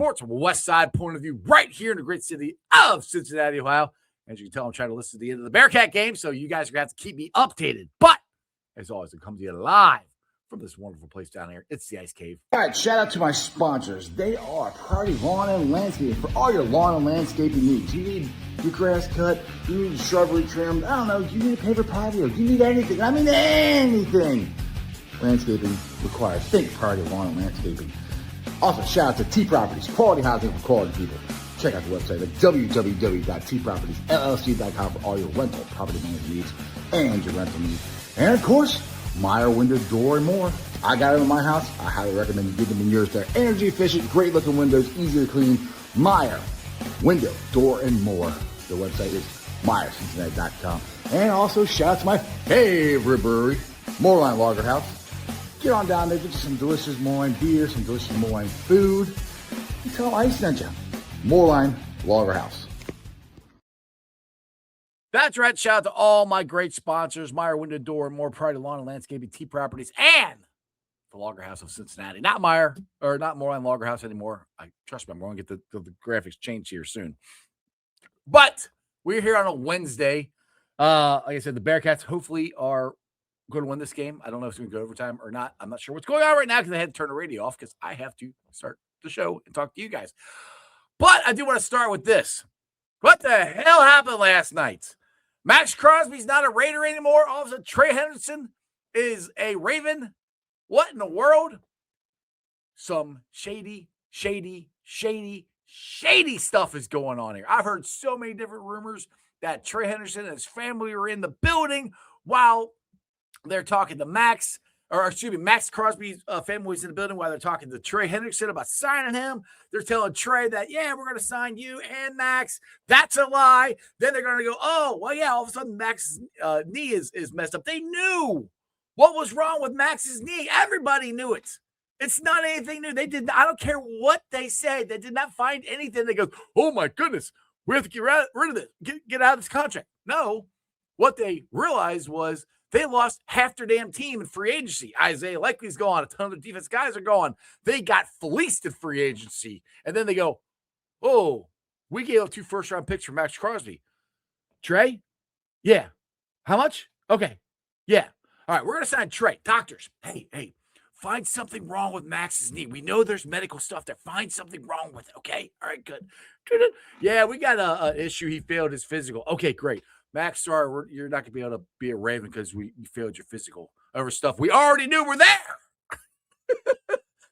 sports from a West Side point of view right here in the great city of Cincinnati, Ohio. As you can tell, I'm trying to listen to the end of the Bearcat game, so you guys are going to have to keep me updated. But, as always, it comes to you live from this wonderful place down here. It's the Ice Cave. All right, shout out to my sponsors. They are Priority Lawn and Landscaping for all your lawn and landscaping needs. You need your grass cut, you need shrubbery trimmed, I don't know, you need a paper patio, you need anything. I mean anything. Landscaping requires. Think Priority Lawn and Landscaping. Also, shout out to T Properties, quality housing for quality people. Check out the website at www.tpropertiesllc.com for all your rental property management needs and your rental needs. And of course, Meyer Window, Door, and More. I got them in my house. I highly recommend you get them in yours. They're energy efficient, great looking windows, easy to clean. Meyer Window, Door, and More. The website is MeyerCincinnati.com. And also, shout out to my favorite brewery, Moorline Lager House. Get on down there, get you some delicious Moorline beer, some delicious Moorline food. And tell them I sent you. Moorline Lager House. That's right. Shout out to all my great sponsors, Meyer Window, Door, and More, Priority Lawn and Landscaping, T Properties, and the Lager House of Cincinnati. Not Meyer, or not Moorline Lager House anymore. Trust me, I'm going to get the graphics changed here soon. But we're here on a Wednesday. Like I said, the Bearcats hopefully are going to win this game. I don't know if it's going to go overtime or not. I'm not sure what's going on right now because I had to turn the radio off because I have to start the show and talk to you guys. But I do want to start with this. What the hell happened last night? Max Crosby's not a Raider anymore. All of a sudden, Trey Hendrickson is a Raven. What in the world? Some shady stuff is going on here. I've heard so many different rumors that Trey Hendrickson and his family are in the building while they're talking to Max Crosby's family was in the building while they're talking to Trey Hendrickson about signing him. They're telling Trey that, yeah, we're going to sign you and Max. That's a lie. Then they're going to go, oh, well, yeah, all of a sudden Max's knee is messed up. They knew what was wrong with Max's knee. Everybody knew it. It's not anything new. I don't care what they say. They did not find anything that goes, oh, my goodness, we have to get rid of this, get out of this contract. No, what they realized was they lost half their damn team in free agency. Isaiah Likely's gone. A ton of the defense guys are gone. They got fleeced in free agency. And then they go, oh, we gave up 2 first-round picks for Max Crosby. Trey? Yeah. How much? Okay. Yeah. All right, we're going to sign Trey. Doctors, hey, find something wrong with Max's knee. We know there's medical stuff there. Find something wrong with it, okay? All right, good. Yeah, we got an issue. He failed his physical. Okay, great. Max, sorry, you're not going to be able to be a Raven because you failed your physical over stuff we already knew were there.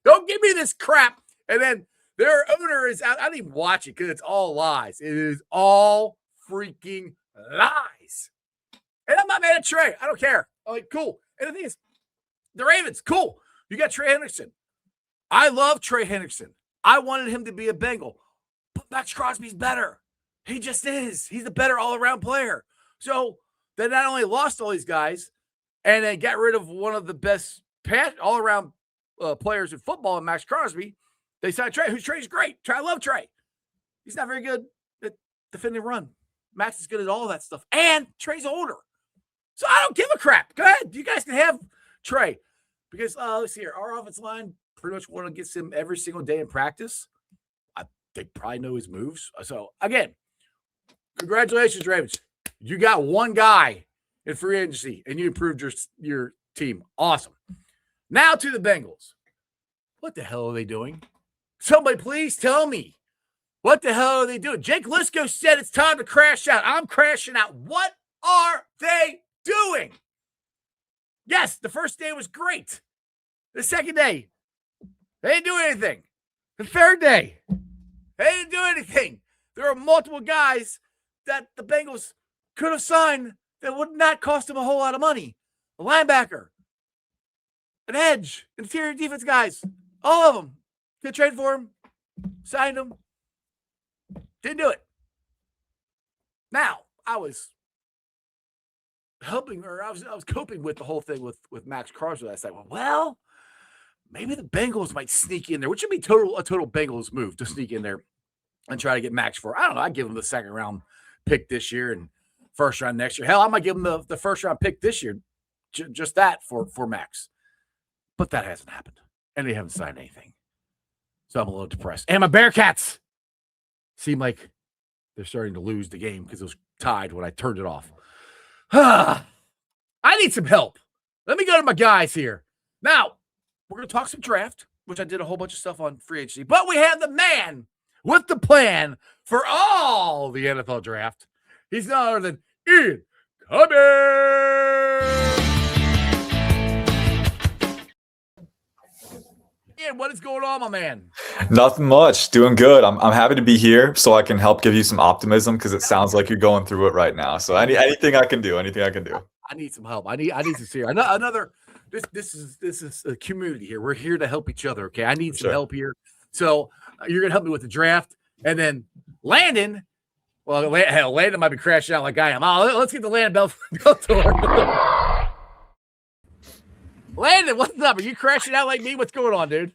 Don't give me this crap. And then their owner is out. I didn't even watch it because it's all lies. It is all freaking lies. And I'm not mad at Trey. I don't care. I'm like, cool. And the thing is, the Ravens, cool. You got Trey Hendrickson. I love Trey Hendrickson. I wanted him to be a Bengal. But Max Crosby's better. He just is. He's a better all-around player. So they not only lost all these guys and then got rid of one of the best all-around players in football in Max Crosby, they signed Trey, Trey's great. I love Trey. He's not very good at defending run. Max is good at all that stuff. And Trey's older. So I don't give a crap. Go ahead. You guys can have Trey. Because let's see here. Our offensive line pretty much want to get him every single day in practice. They probably know his moves. So, again, congratulations, Ravens. You got one guy in free agency, and you improved your team. Awesome. Now to the Bengals. What the hell are they doing? Somebody please tell me. What the hell are they doing? Jake Lisco said it's time to crash out. I'm crashing out. What are they doing? Yes, the first day was great. The second day, they didn't do anything. The third day, they didn't do anything. There are multiple guys that the Bengals could have signed that would not cost them a whole lot of money. A linebacker, an edge, interior defense guys, all of them. Could trade for him, signed him, didn't do it. Now, I was coping with the whole thing with Max Crosby last night. Well, maybe the Bengals might sneak in there, which would be a total Bengals move to sneak in there and try to get Max for, I don't know, I'd give him the second round pick this year and first round next year. Hell, I might give him the first round pick this year, just that for Max. But that hasn't happened, and they haven't signed anything. So I'm a little depressed. And my Bearcats seem like they're starting to lose the game because it was tied when I turned it off. I need some help. Let me go to my guys here. Now, we're going to talk some draft, which I did a whole bunch of stuff on free agency. But we have the man with the plan for all the NFL draft. He's none other than Ian Cummings. Ian, what is going on, my man? Nothing much. Doing good. I'm happy to be here so I can help give you some optimism because it sounds like you're going through it right now. So anything I can do. I need some help. I need some serious. Another. This is a community here. We're here to help each other. Okay, I need some help here. So you're gonna help me with the draft, and then Landon. Well, hell, Landon might be crashing out like I am. Let's get the Landon bell tour. Landon, what's up? Are you crashing out like me? What's going on, dude?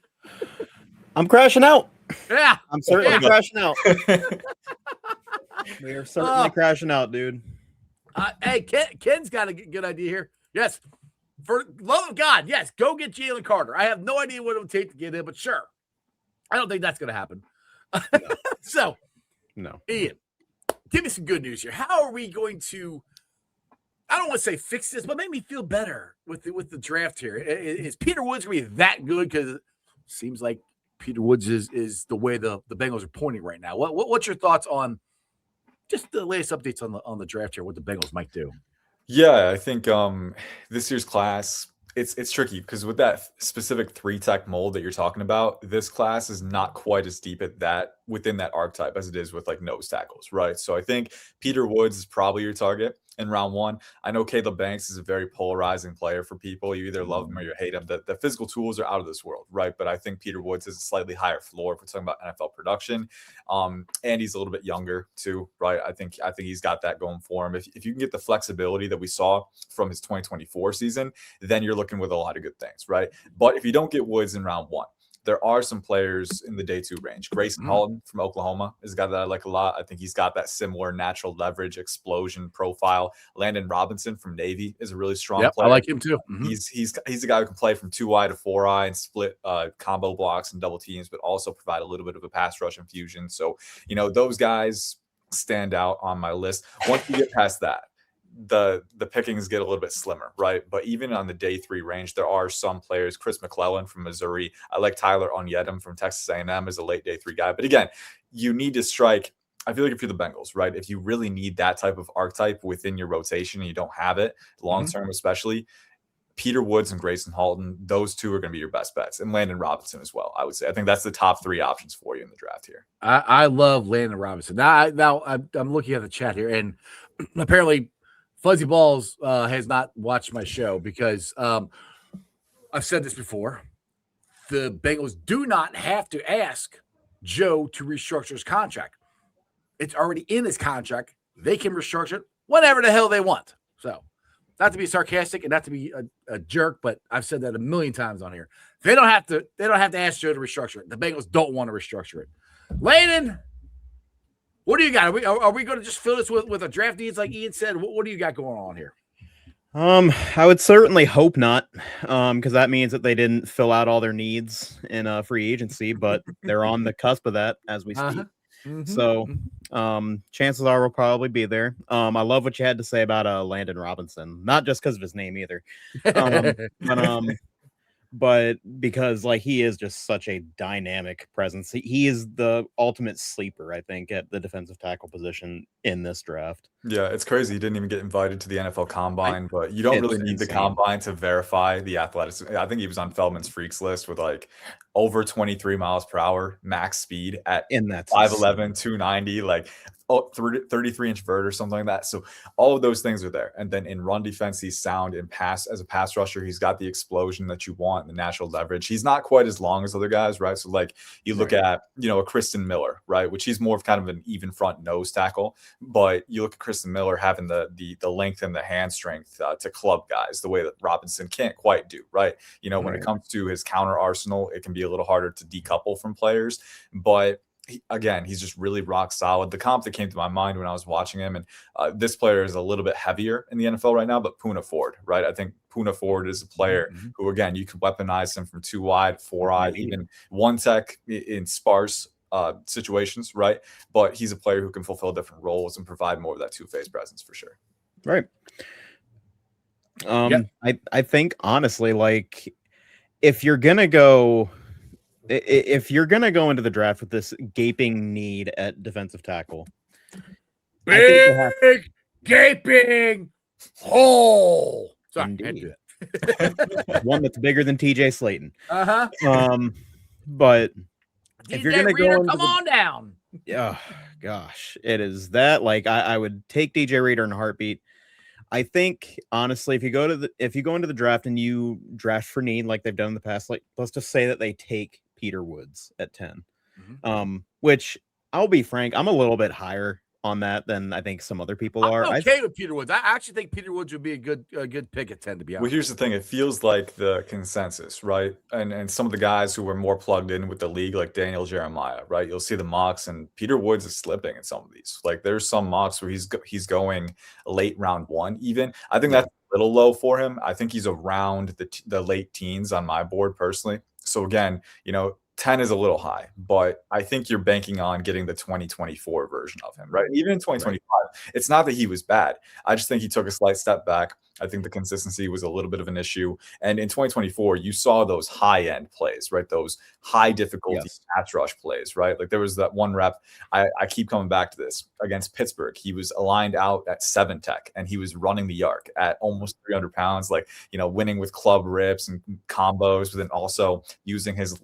I'm crashing out. Yeah, I'm certainly crashing out. We are certainly crashing out, dude. Hey, Ken's got a good idea here. Yes, for love of God, yes, go get Jalen Carter. I have no idea what it would take to get him, but sure. I don't think that's going to happen. So, no. Ian, give me some good news here. How are we going to, I don't want to say fix this, but make me feel better with the draft here? Is Peter Woods going to be that good? Because it seems like Peter Woods is the way the Bengals are pointing right now. What's your thoughts on just the latest updates on the draft here, what the Bengals might do? Yeah, I think this year's class, it's tricky because with that specific 3-tech mold that you're talking about, this class is not quite as deep at that within that archetype as it is with like nose tackles, right? So I think Peter Woods is probably your target in round 1. I know Caleb Banks is a very polarizing player for people. You either love him or you hate him. The physical tools are out of this world, right? But I think Peter Woods is a slightly higher floor if we're talking about NFL production. And he's a little bit younger too, right? I think he's got that going for him. If you can get the flexibility that we saw from his 2024 season, then you're looking with a lot of good things, right? But if you don't get Woods in round 1, there are some players in the day 2 range. Grayson Halton from Oklahoma is a guy that I like a lot. I think he's got that similar natural leverage explosion profile. Landon Robinson from Navy is a really strong player. I like him too. Mm-hmm. He's a guy who can play from 2-eye to 4-eye and split combo blocks and double teams, but also provide a little bit of a pass rush infusion. So, those guys stand out on my list. Once you get past that, the pickings get a little bit slimmer, right? But even on the day 3 range, there are some players. Chris McClellan from Missouri. I like Tyler Onyedem from Texas A&M as a late day 3 guy. But again, you need to strike. I feel like if you're the Bengals, right? If you really need that type of archetype within your rotation and you don't have it long term, especially Peter Woods and Grayson Halton, those two are going to be your best bets, and Landon Robinson as well. I would say. I think that's the top 3 options for you in the draft here. I love Landon Robinson. Now I'm looking at the chat here, and apparently Fuzzy Balls has not watched my show because I've said this before. The Bengals do not have to ask Joe to restructure his contract. It's already in his contract. They can restructure it whenever the hell they want. So, not to be sarcastic and not to be a jerk, but I've said that a million times on here. They don't have to ask Joe to restructure it. The Bengals don't want to restructure it. Landon, what do you got? Are we going to just fill this with a draft needs like Ian said? What do you got going on here? I would certainly hope not, because that means that they didn't fill out all their needs in free agency, but they're on the cusp of that as we speak. So chances are we'll probably be there. I love what you had to say about Landon Robinson, not just because of his name either, but because like he is just such a dynamic presence. He is the ultimate sleeper, I think, at the defensive tackle position in this draft. Yeah, it's crazy. He didn't even get invited to the NFL Combine, but you don't really need the Combine to verify the athleticism. I think he was on Feldman's freaks list with like over 23 miles per hour max speed at 5'11", 290, like 33-inch vert or something like that. So all of those things are there. And then in run defense, he's sound. In pass, as a pass rusher, he's got the explosion that you want, the natural leverage. He's not quite as long as other guys, right? So like you look at, a Kristen Miller, right? Which he's more of kind of an even front nose tackle. But you look at Kristen Miller having the length and the hand strength to club guys the way that Robinson can't quite do, right? When it comes to his counter arsenal, it can be a little harder to decouple from players. But he's just really rock solid. The comp that came to my mind when I was watching him, and this player is a little bit heavier in the NFL right now, but Puna Ford, right? I think Puna Ford is a player who, again, you can weaponize him from 2 wide, 4 wide, even 1 tech in sparse situations, right? But he's a player who can fulfill different roles and provide more of that two-phase presence for sure. Right. I think honestly, like if you're gonna go into the draft with this gaping need at defensive tackle, big gaping hole. Sorry, indeed. One that's bigger than TJ Slayton. But if you're gonna go, come on down. Yeah, gosh, it is that. Like I would take DJ Reader in a heartbeat. I think honestly, if you go into the draft and you draft for need like they've done in the past, like let's just say that they take Peter Woods at 10, which I'll be frank, I'm a little bit higher on that than I think some other people are. I'm okay with Peter Woods. I actually think Peter Woods would be a good pick at 10, to be honest. Well, here's the thing. It feels like the consensus, right? And some of the guys who were more plugged in with the league, like Daniel Jeremiah, right? You'll see the mocks, and Peter Woods is slipping in some of these. Like there's some mocks where he's going late round 1 even. I think that's a little low for him. I think he's around the late teens on my board personally. So again, 10 is a little high, but I think you're banking on getting the 2024 version of him, right? Even in 2025, it's not that he was bad. I just think he took a slight step back. I think the consistency was a little bit of an issue. And in 2024, you saw those high-end plays, right? Those high difficulty pass rush plays, right? Like there was that one rep. I keep coming back to this against Pittsburgh. He was aligned out at 7 tech, and he was running the arc at almost 300 pounds, like, winning with club rips and combos, but then also using his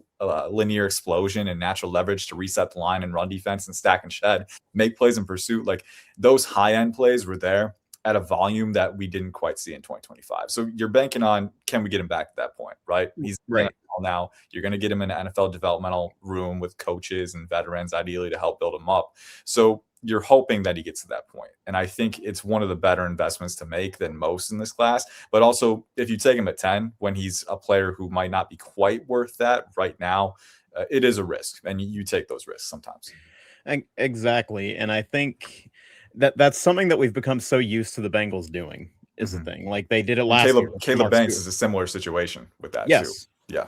linear explosion and natural leverage to reset the line and run defense and stack and shed, make plays in pursuit. Like those high-end plays were there at a volume that we didn't quite see in 2025. So you're banking on, can we get him back at that point, right? He's right now. You're going to get him in an NFL developmental room with coaches and veterans, ideally to help build him up. So you're hoping that he gets to that point. And I think it's one of the better investments to make than most in this class. But also, if you take him at 10, when he's a player who might not be quite worth that right now, it is a risk. And you take those risks sometimes. Exactly. And I think that's something that we've become so used to the Bengals doing is the thing. Like they did it last year. Caleb Banks is a similar situation with that too. Yeah.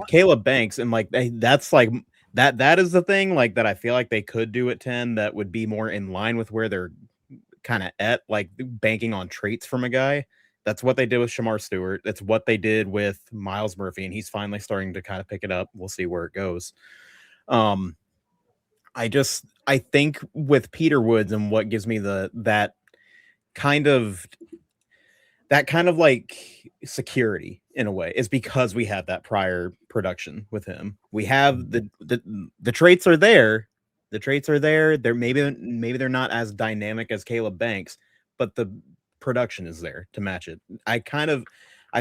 Caleb Banks, and like that's like that is the thing like that I feel like they could do at 10 that would be more in line with where they're kind of at, like banking on traits from a guy. That's what they did with Shamar Stewart. That's what they did with Miles Murphy, and he's finally starting to kind of pick it up. We'll see where it goes. I think with Peter Woods and what gives me that kind of like security in a way is because we have that prior production with him. We have the traits are there. The traits are there. They're maybe they're not as dynamic as Caleb Banks, but the production is there to match it. I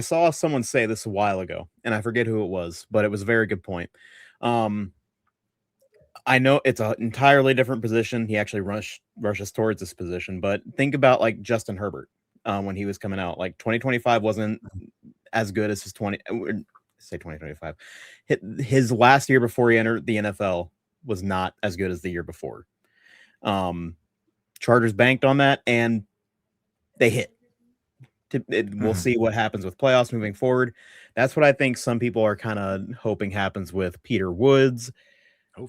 saw someone say this a while ago, and I forget who it was, but it was a very good point. I know it's an entirely different position. He actually rushes towards this position, but think about like Justin Herbert when he was coming out. Like 2025 wasn't as good as his 2025. His last year before he entered the NFL was not as good as the year before. Chargers banked on that, and they hit. We'll see what happens with playoffs moving forward. That's what I think some people are kind of hoping happens with Peter Woods.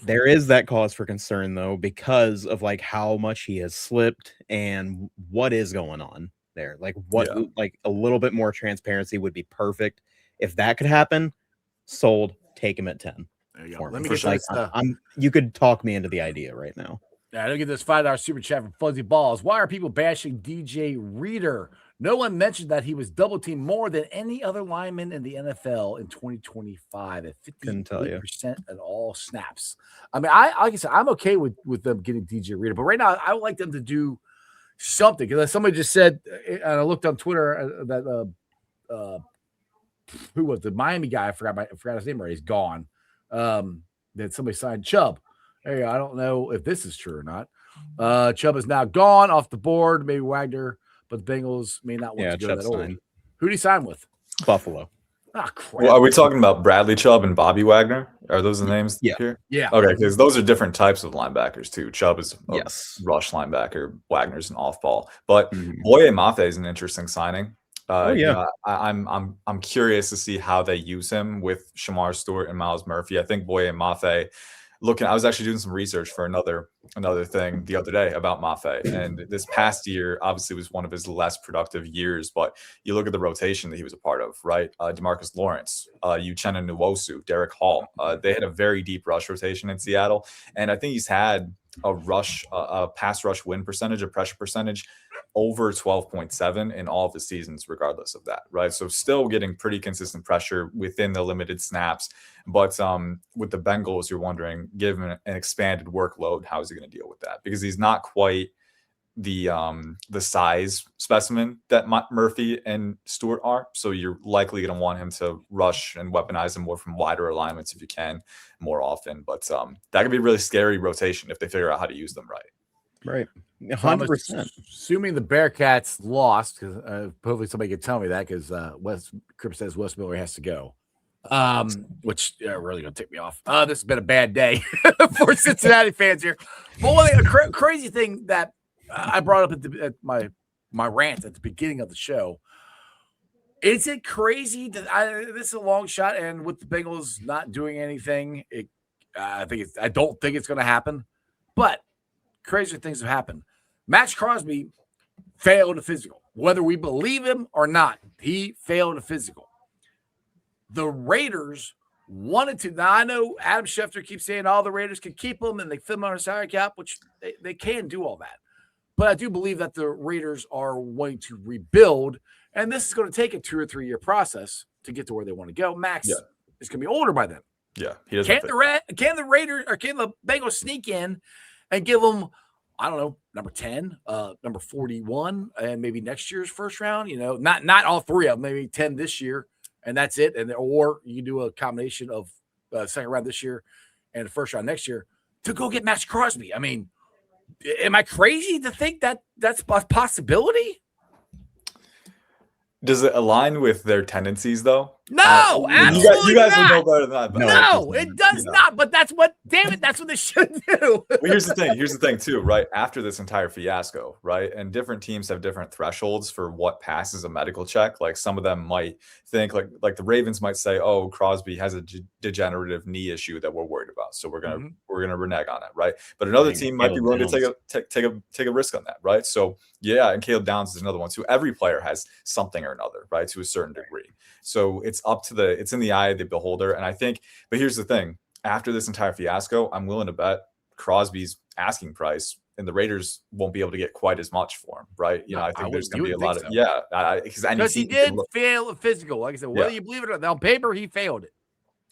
There is that cause for concern though, because of like how much he has slipped and what is going on there. Like like a little bit more transparency would be perfect. If that could happen, sold, take him at 10. There you go. Let me get this. You could talk me into the idea right now. Yeah, look at this $5 super chat from Fuzzy Balls. Why are people bashing DJ Reader? No one mentioned that he was double teamed more than any other lineman in the NFL in 2025 at 50% at all snaps. I mean, like I said, I'm okay with them getting DJ Reader, but right now I would like them to do something. Because somebody just said, and I looked on Twitter that who was the Miami guy? I forgot his name. Right, he's gone. That somebody signed Chubb. Hey, I don't know if this is true or not. Chubb is now gone off the board. Maybe Wagner. But the Bengals may not want to go that old. Who did he sign with? Buffalo. Ah, crap. Well, are we talking about Bradley Chubb and Bobby Wagner? Are those the names Yeah. here? Yeah. Okay, because those are different types of linebackers too. Chubb is a Yes. rush linebacker. Wagner's an off ball. But Mhm. Boye Mafe is an interesting signing. Oh, You yeah. know, I'm curious to see how they use him with Shamar Stewart and Miles Murphy. I think Boye Mafe. I was actually doing some research for another thing the other day about Mafe, and this past year obviously was one of his less productive years. But you look at the rotation that he was a part of, right? DeMarcus Lawrence, Uchenna Nwosu, Derek Hall. They had a very deep rush rotation in Seattle, and I think he's had a pass rush win percentage, a pressure percentage over 12.7 in all of the seasons, regardless of that, right? So still getting pretty consistent pressure within the limited snaps. But with the Bengals, you're wondering, given an expanded workload, how is he going to deal with that? Because he's not quite the size specimen that Murphy and Stewart are. So you're likely going to want him to rush and weaponize him more from wider alignments if you can more often. But that could be a really scary rotation if they figure out how to use them right. Right. So I'm 100%. assuming the Bearcats lost, because hopefully somebody can tell me that, because Crip says Wes Miller has to go. Which really gonna take me off. This has been a bad day for Cincinnati fans here. But one thing, a crazy thing that I brought up at my rant at the beginning of the show. Is it crazy that this is a long shot, and with the Bengals not doing anything, I don't think it's going to happen. But crazier things have happened. Max Crosby failed a physical, whether we believe him or not. He failed a physical. The Raiders wanted to. Now, I know Adam Schefter keeps saying all the Raiders can keep him and they fit him on a salary cap, which they can do all that. But I do believe that the Raiders are wanting to rebuild, and this is going to take a 2 or 3 year process to get to where they want to go. Max is going to be older by then. Yeah, he doesn't. Can the Raiders or can the Bengals sneak in and give them, I don't know, number 10, number 41, and maybe next year's first round? You know, not all three of them, maybe 10 this year, and that's it. And or you can do a combination of second round this year and the first round next year to go get Max Crosby. I mean, am I crazy to think that that's a possibility? Does it align with their tendencies, though? No, absolutely you guys not. would know better than that. No, it does not. But that's what, damn it, that's what they should do. Well, here's the thing, too, right? After this entire fiasco, right? And different teams have different thresholds for what passes a medical check. Like some of them might think, like the Ravens might say, "Oh, Crosby has a degenerative knee issue that we're worried about, so we're gonna renege on it," right? But another team might be willing to take a risk on that, right? So yeah, and Caleb Downs is another one too. Every player has something or another, right, to a certain degree. So it's in the eye of the beholder. And I think, but here's the thing: after this entire fiasco, I'm willing to bet Crosby's asking price, and the Raiders won't be able to get quite as much for him, right? You know, I think there's going to be a lot of because he did fail a physical. Like I said, whether you believe it or not, on paper he failed it.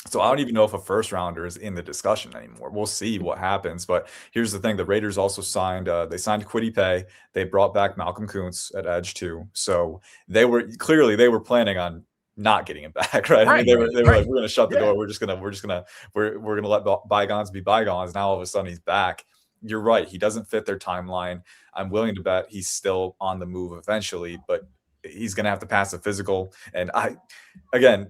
So I don't even know if a first rounder is in the discussion anymore. We'll see what happens. But here's the thing: the Raiders also signed Kwity Paye. They brought back Malcolm Kuntz at edge too. So they were planning on not getting him back, right? I mean, they were like, we're going to shut the door. We're going to let bygones be bygones. Now all of a sudden he's back. You're right. He doesn't fit their timeline. I'm willing to bet he's still on the move eventually, but he's going to have to pass a physical. And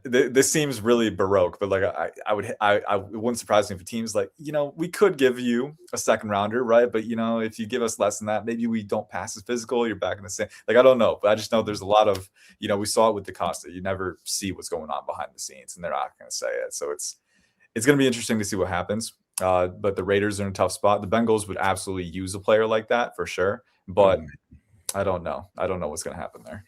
this seems really baroque, but like it wouldn't surprise me if a team's like, you know, we could give you a second rounder, right? But you know, if you give us less than that, maybe we don't pass his physical. You're back in the same. Like, I don't know, but I just know there's a lot of, you know, we saw it with DaCosta. You never see what's going on behind the scenes, and they're not going to say it. So it's going to be interesting to see what happens. But the Raiders are in a tough spot. The Bengals would absolutely use a player like that for sure, but I don't know. I don't know what's going to happen there.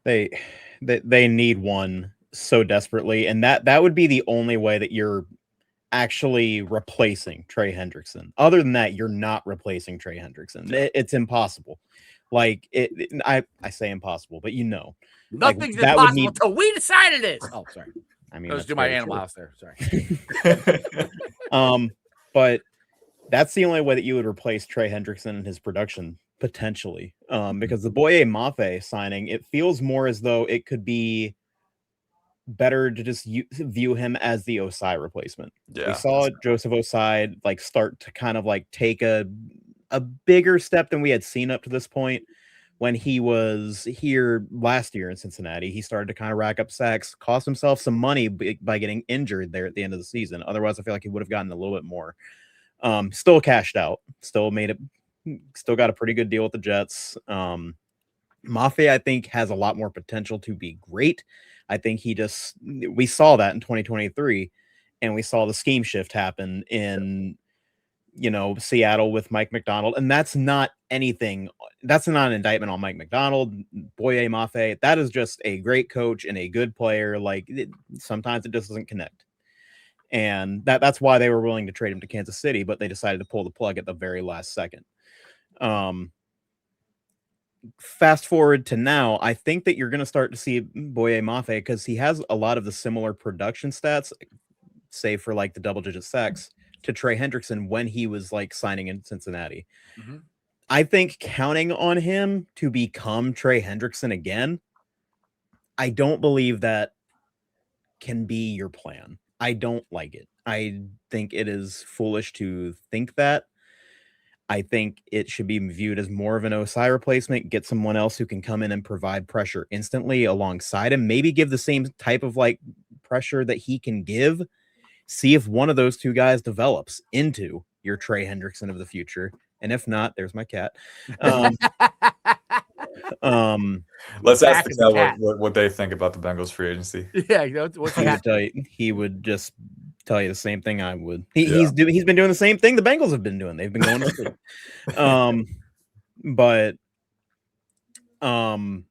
They need one so desperately, and that would be the only way that you're actually replacing Trey Hendrickson. Other than that, you're not replacing Trey Hendrickson. It's impossible. Like I say impossible, but you know, nothing's impossible until we decided it. Oh, sorry. I mean, let's do my Animal House there. Sorry. But that's the only way that you would replace Trey Hendrickson and his production potentially. Because the Boye Mafe signing, it feels more as though it could be better to just view him as the Osai replacement. Yeah, we saw Joseph Osai like start to kind of like take a bigger step than we had seen up to this point, when he was here last year in Cincinnati, he started to kind of rack up sacks, cost himself some money by getting injured there at the end of the season. Otherwise, I feel like he would have gotten a little bit more. Still cashed out, still got a pretty good deal with the Jets. Mafe, I think, has a lot more potential to be great. I think we saw that in 2023, and we saw the scheme shift happen in Seattle with Mike Macdonald, and that's not an indictment on Mike Macdonald, Boye Mafe. That is just a great coach and a good player. Sometimes it just doesn't connect, and that's why they were willing to trade him to Kansas City, but they decided to pull the plug at the very last second. Fast forward to now, I think that you're going to start to see Boye Mafe, because he has a lot of the similar production stats, save for the double-digit sacks, to Trey Hendrickson when he was signing in Cincinnati. Mm-hmm. I think counting on him to become Trey Hendrickson again, I don't believe that can be your plan. I don't like it. I think it is foolish to think that. I think it should be viewed as more of an Osai replacement. Get someone else who can come in and provide pressure instantly alongside him. Maybe give the same type of pressure that he can give. See if one of those two guys develops into your Trey Hendrickson of the future. And if not, there's my cat. Let's ask the cat what they think about the Bengals free agency. Yeah, what's he would just tell you the same thing I would. He's been doing the same thing the Bengals have been doing. They've been going to sleep. But God,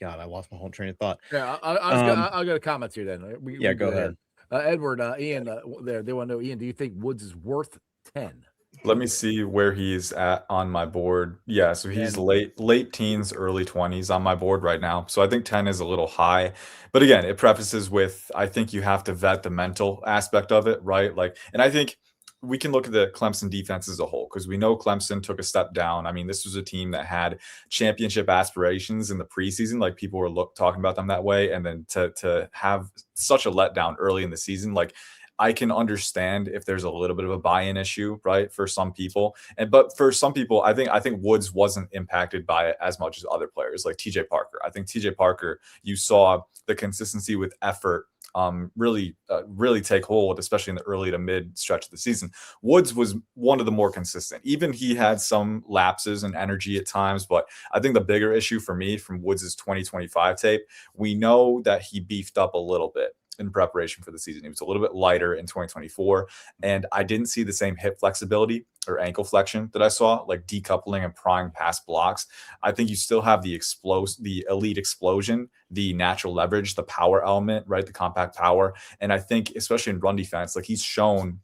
I lost my whole train of thought. Yeah, I'll go to comments here then. Go ahead. Edward, Ian, they want to know, Ian, do you think Woods is worth 10? Let me see where he's at on my board. Yeah, so he's late teens, early 20s on my board right now. So I think 10 is a little high. But again, it prefaces with, I think you have to vet the mental aspect of it, right? And I think we can look at the Clemson defense as a whole, because we know Clemson took a step down. I mean, this was a team that had championship aspirations in the preseason. People were talking about them that way. And then to have such a letdown early in the season, I can understand if there's a little bit of a buy-in issue, right, for some people. But for some people, I think Woods wasn't impacted by it as much as other players like TJ Parker. I think TJ Parker, you saw the consistency with effort really take hold, especially in the early to mid stretch of the season. Woods was one of the more consistent. Even he had some lapses in energy at times, but I think the bigger issue for me from Woods' 2025 tape, we know that he beefed up a little bit in preparation for the season. He was a little bit lighter in 2024, and I didn't see the same hip flexibility or ankle flexion that I saw, decoupling and prying past blocks. I think you still have the elite explosion, the natural leverage, the power element, right? The compact power. And I think, especially in run defense, he's shown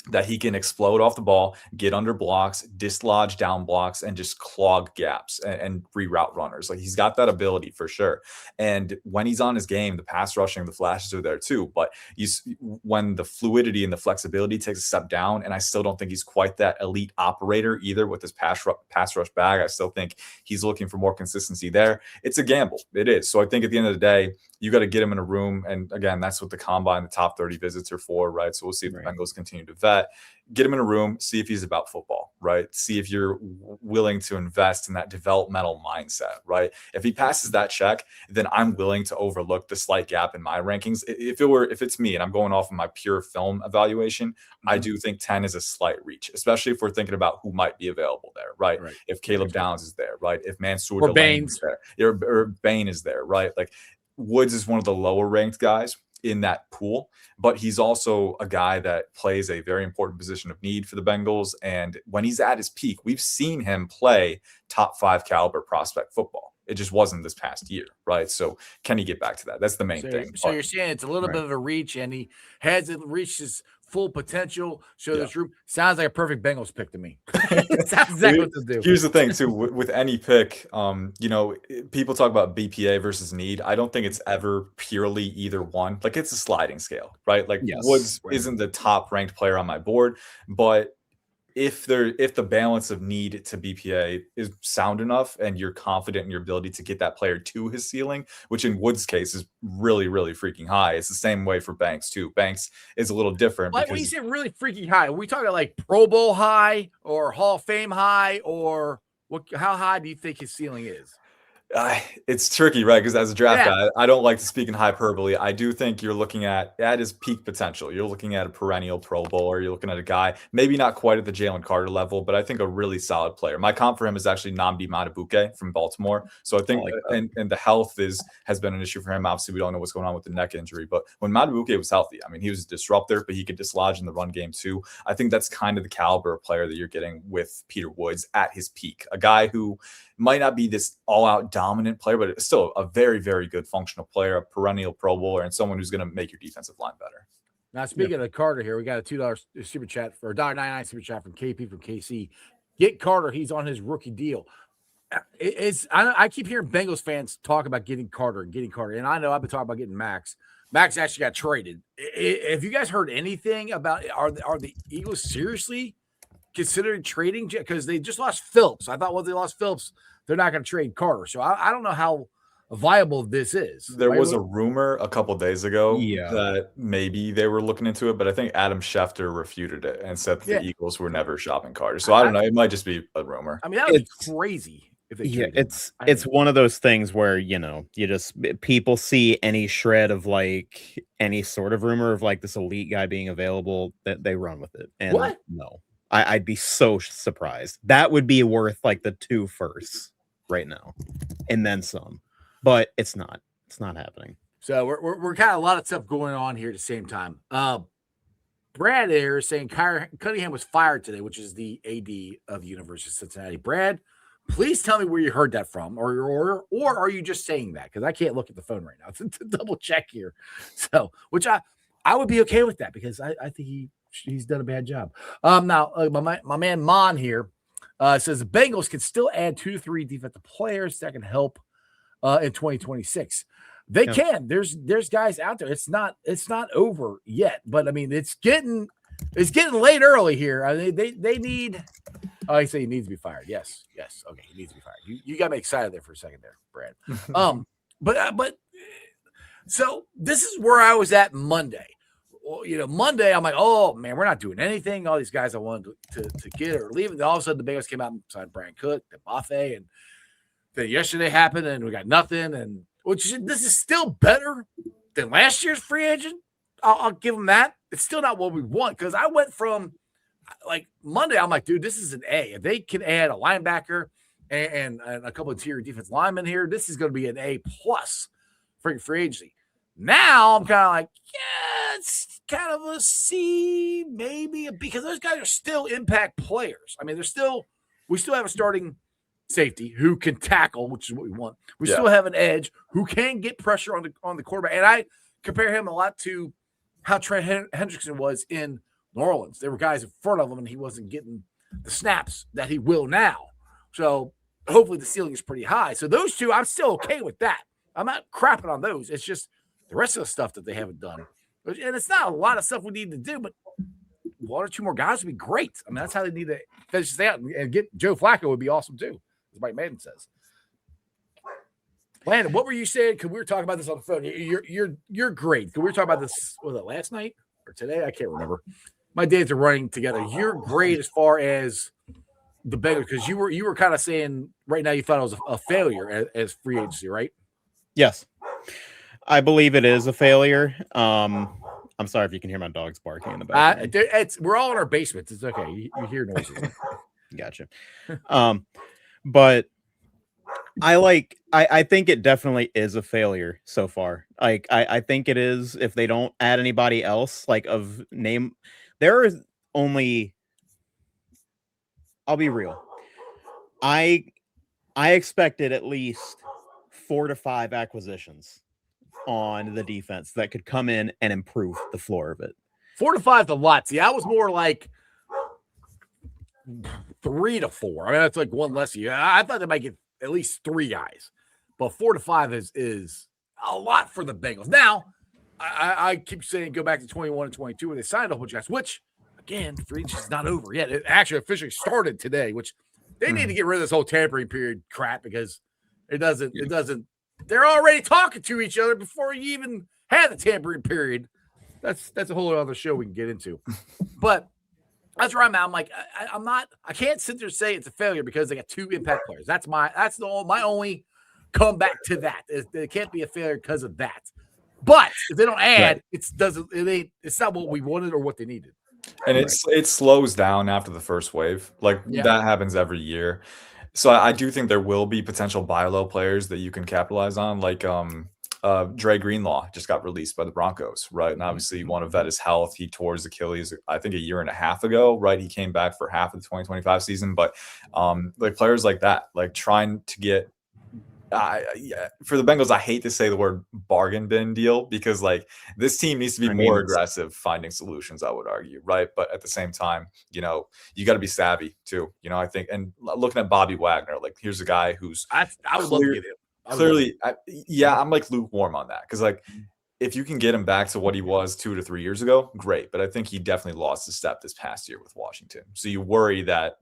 that he can explode off the ball, get under blocks, dislodge down blocks, and just clog gaps and reroute runners. He's got that ability for sure. And when he's on his game, the pass rushing, the flashes are there too. But when the fluidity and the flexibility takes a step down, and I still don't think he's quite that elite operator either with his pass rush bag. I still think he's looking for more consistency there. It's a gamble. It is. So I think at the end of the day, you got to get him in a room. And again, that's what the combine, the top 30 visits are for, right? So we'll see if the Bengals continue to vet. Get him in a room, see if he's about football, right? See if you're willing to invest in that developmental mindset, right? If he passes that check, then I'm willing to overlook the slight gap in my rankings. If it's me and I'm going off of my pure film evaluation, I do think 10 is a slight reach, especially if we're thinking about who might be available there, right? If Caleb Downs is there, right? If Mansour or Baines is there, or Bain is there, right? Woods is one of the lower ranked guys in that pool, but he's also a guy that plays a very important position of need for the Bengals. And when he's at his peak, we've seen him play top 5 caliber prospect football. It just wasn't this past year, right? So can he get back to that? That's the main thing. So you're saying it's a little bit of a reach, and he hasn't reached his full potential. So there's room. Sounds like a perfect Bengals pick to me. Sounds exactly what to do. Here's the thing too, with any pick, people talk about BPA versus need. I don't think it's ever purely either one. It's a sliding scale, right? Woods isn't the top ranked player on my board, but if the balance of need to BPA is sound enough and you're confident in your ability to get that player to his ceiling, which in Woods' case is really, really freaking high. It's the same way for Banks too. Banks is a little different. When you say really freaking high, are we talking Pro Bowl high or Hall of Fame high or How high do you think his ceiling is? It's tricky, right? Because as a draft Yeah. guy, I don't like to speak in hyperbole. I do think you're looking at his peak potential. You're looking at a perennial Pro Bowler. You're looking at a guy maybe not quite at the Jalen Carter level, but I think a really solid player. My comp for him is actually Nnamdi Madubuike from Baltimore. So I think, like that. and the health has been an issue for him. Obviously, we don't know what's going on with the neck injury, but when Madubuike was healthy, I mean, he was a disruptor, but he could dislodge in the run game too. I think that's kind of the caliber of player that you're getting with Peter Woods at his peak. A guy who might not be this all-out dominant player, but it's still a very, very good functional player, a perennial Pro Bowler, and someone who's going to make your defensive line better. Now, speaking of Carter here, we got a $2 super chat or $1.99 super chat from KP from KC. Get Carter. He's on his rookie deal. I keep hearing Bengals fans talk about getting Carter, and I know I've been talking about getting Max. Max actually got traded. Have you guys heard anything about are the Eagles seriously considering trading? Because they just lost Phillips. I thought once they lost Phillips, they're not going to trade Carter. So I don't know how viable this is. There was a rumor a couple days ago Yeah. that maybe they were looking into it, but I think Adam Schefter refuted it and said that the Eagles were never shopping Carter. So I don't know. It might just be a rumor. I mean, that would be crazy. If they it's one of those things where, you just people see any shred of like any sort of rumor of like this elite guy being available that they run with it. And what? No, I'd be so surprised. That would be worth like the 2 firsts right now and then some, but it's not happening. So we're kind of a lot of stuff going on here at the same time. Brad here is saying Cunningham was fired today, which is the AD of the University of Cincinnati. Brad, please tell me where you heard that from, or are you just saying that? Because I can't look at the phone right now to double check here. So, which I would be okay with that because I think he's done a bad job. Now my man Mon here says the Bengals can still add 2 to 3 defensive players that can help in 2026. They can. There's guys out there. It's not over yet, but I mean it's getting late early here. I mean, they need. Oh, I say he needs to be fired. Yes. Okay, he needs to be fired. You got me excited there for a second there, Brad. But so this is where I was at Monday. Well, Monday I'm like, oh man, we're not doing anything. All these guys I wanted to get or leave, and all of a sudden the Bengals came out and signed Brian Cook, the Buffet, and then yesterday happened, and we got nothing. And this is still better than last year's free agent. I'll give them that. It's still not what we want because I went from. Like Monday, I'm like, dude, this is an A. If they can add a linebacker and a couple of interior defense linemen here, this is going to be an A+ for free agency. Now I'm kind of like, yeah, it's kind of a C, maybe, because those guys are still impact players. I mean, we still have a starting safety who can tackle, which is what we want. We still have an edge who can get pressure on the quarterback, and I compare him a lot to how Trent Hendrickson was in New Orleans. There were guys in front of him, and he wasn't getting the snaps that he will now. So hopefully the ceiling is pretty high. So those two, I'm still okay with that. I'm not crapping on those. It's just the rest of the stuff that they haven't done. And it's not a lot of stuff we need to do, but 1 or 2 more guys would be great. I mean, that's how they need to finish this out. And get Joe Flacco would be awesome too, as Mike Madden says. Landon, what were you saying? Because we were talking about this on the phone. You're great. We were talking about this, was it last night or today? I can't remember. My days are running together. You're great as far as the Bengals because you were kind of saying right now you thought it was a failure as free agency, right? Yes, I believe it is a failure. I'm sorry if you can hear my dogs barking in the back. We're all in our basements. It's okay. You hear noises. Gotcha. But I think it definitely is a failure so far. Like I think it is if they don't add anybody else like of name. There is only. I'll be real. I expected at least 4 to 5 acquisitions on the defense that could come in and improve the floor of it. 4 to 5 is a lot. See, I was more like 3 to 4. I mean, that's like one less. I thought they might get at least 3 guys, but 4 to 5 is a lot for the Bengals. Now, I keep saying go back to 21 and 22 where they signed a whole bunch of guys, which again, free agency is not over yet. It actually officially started today, which they need to get rid of this whole tampering period crap because it doesn't. They're already talking to each other before you even had the tampering period. That's a whole other show we can get into. But That's where I'm at. I'm like, I'm not. I can't sit there and say it's a failure because they got 2 impact players. That's my only comeback to that. It can't be a failure because of that. But if they don't add, it's not what we wanted or what they needed. And it slows down after the first wave. Like that happens every year. So I do think there will be potential buy low players that you can capitalize on. Like Dre Greenlaw just got released by the Broncos, right? And obviously you want to vet his health. He tore his Achilles, I think, a year and a half ago, right? He came back for half of the 2025 season. But like players like that, like trying to get for the Bengals, I hate to say the word bargain bin deal because like this team needs to be more aggressive finding solutions, I would argue, right? But at the same time, you know, you got to be savvy too. You know, I think, and looking at Bobby Wagner, like here's a guy who's I would love to get him. Clearly, I'm like lukewarm on that because like if you can get him back to what he was 2 to 3 years ago, great. But I think he definitely lost a step this past year with Washington. So you worry that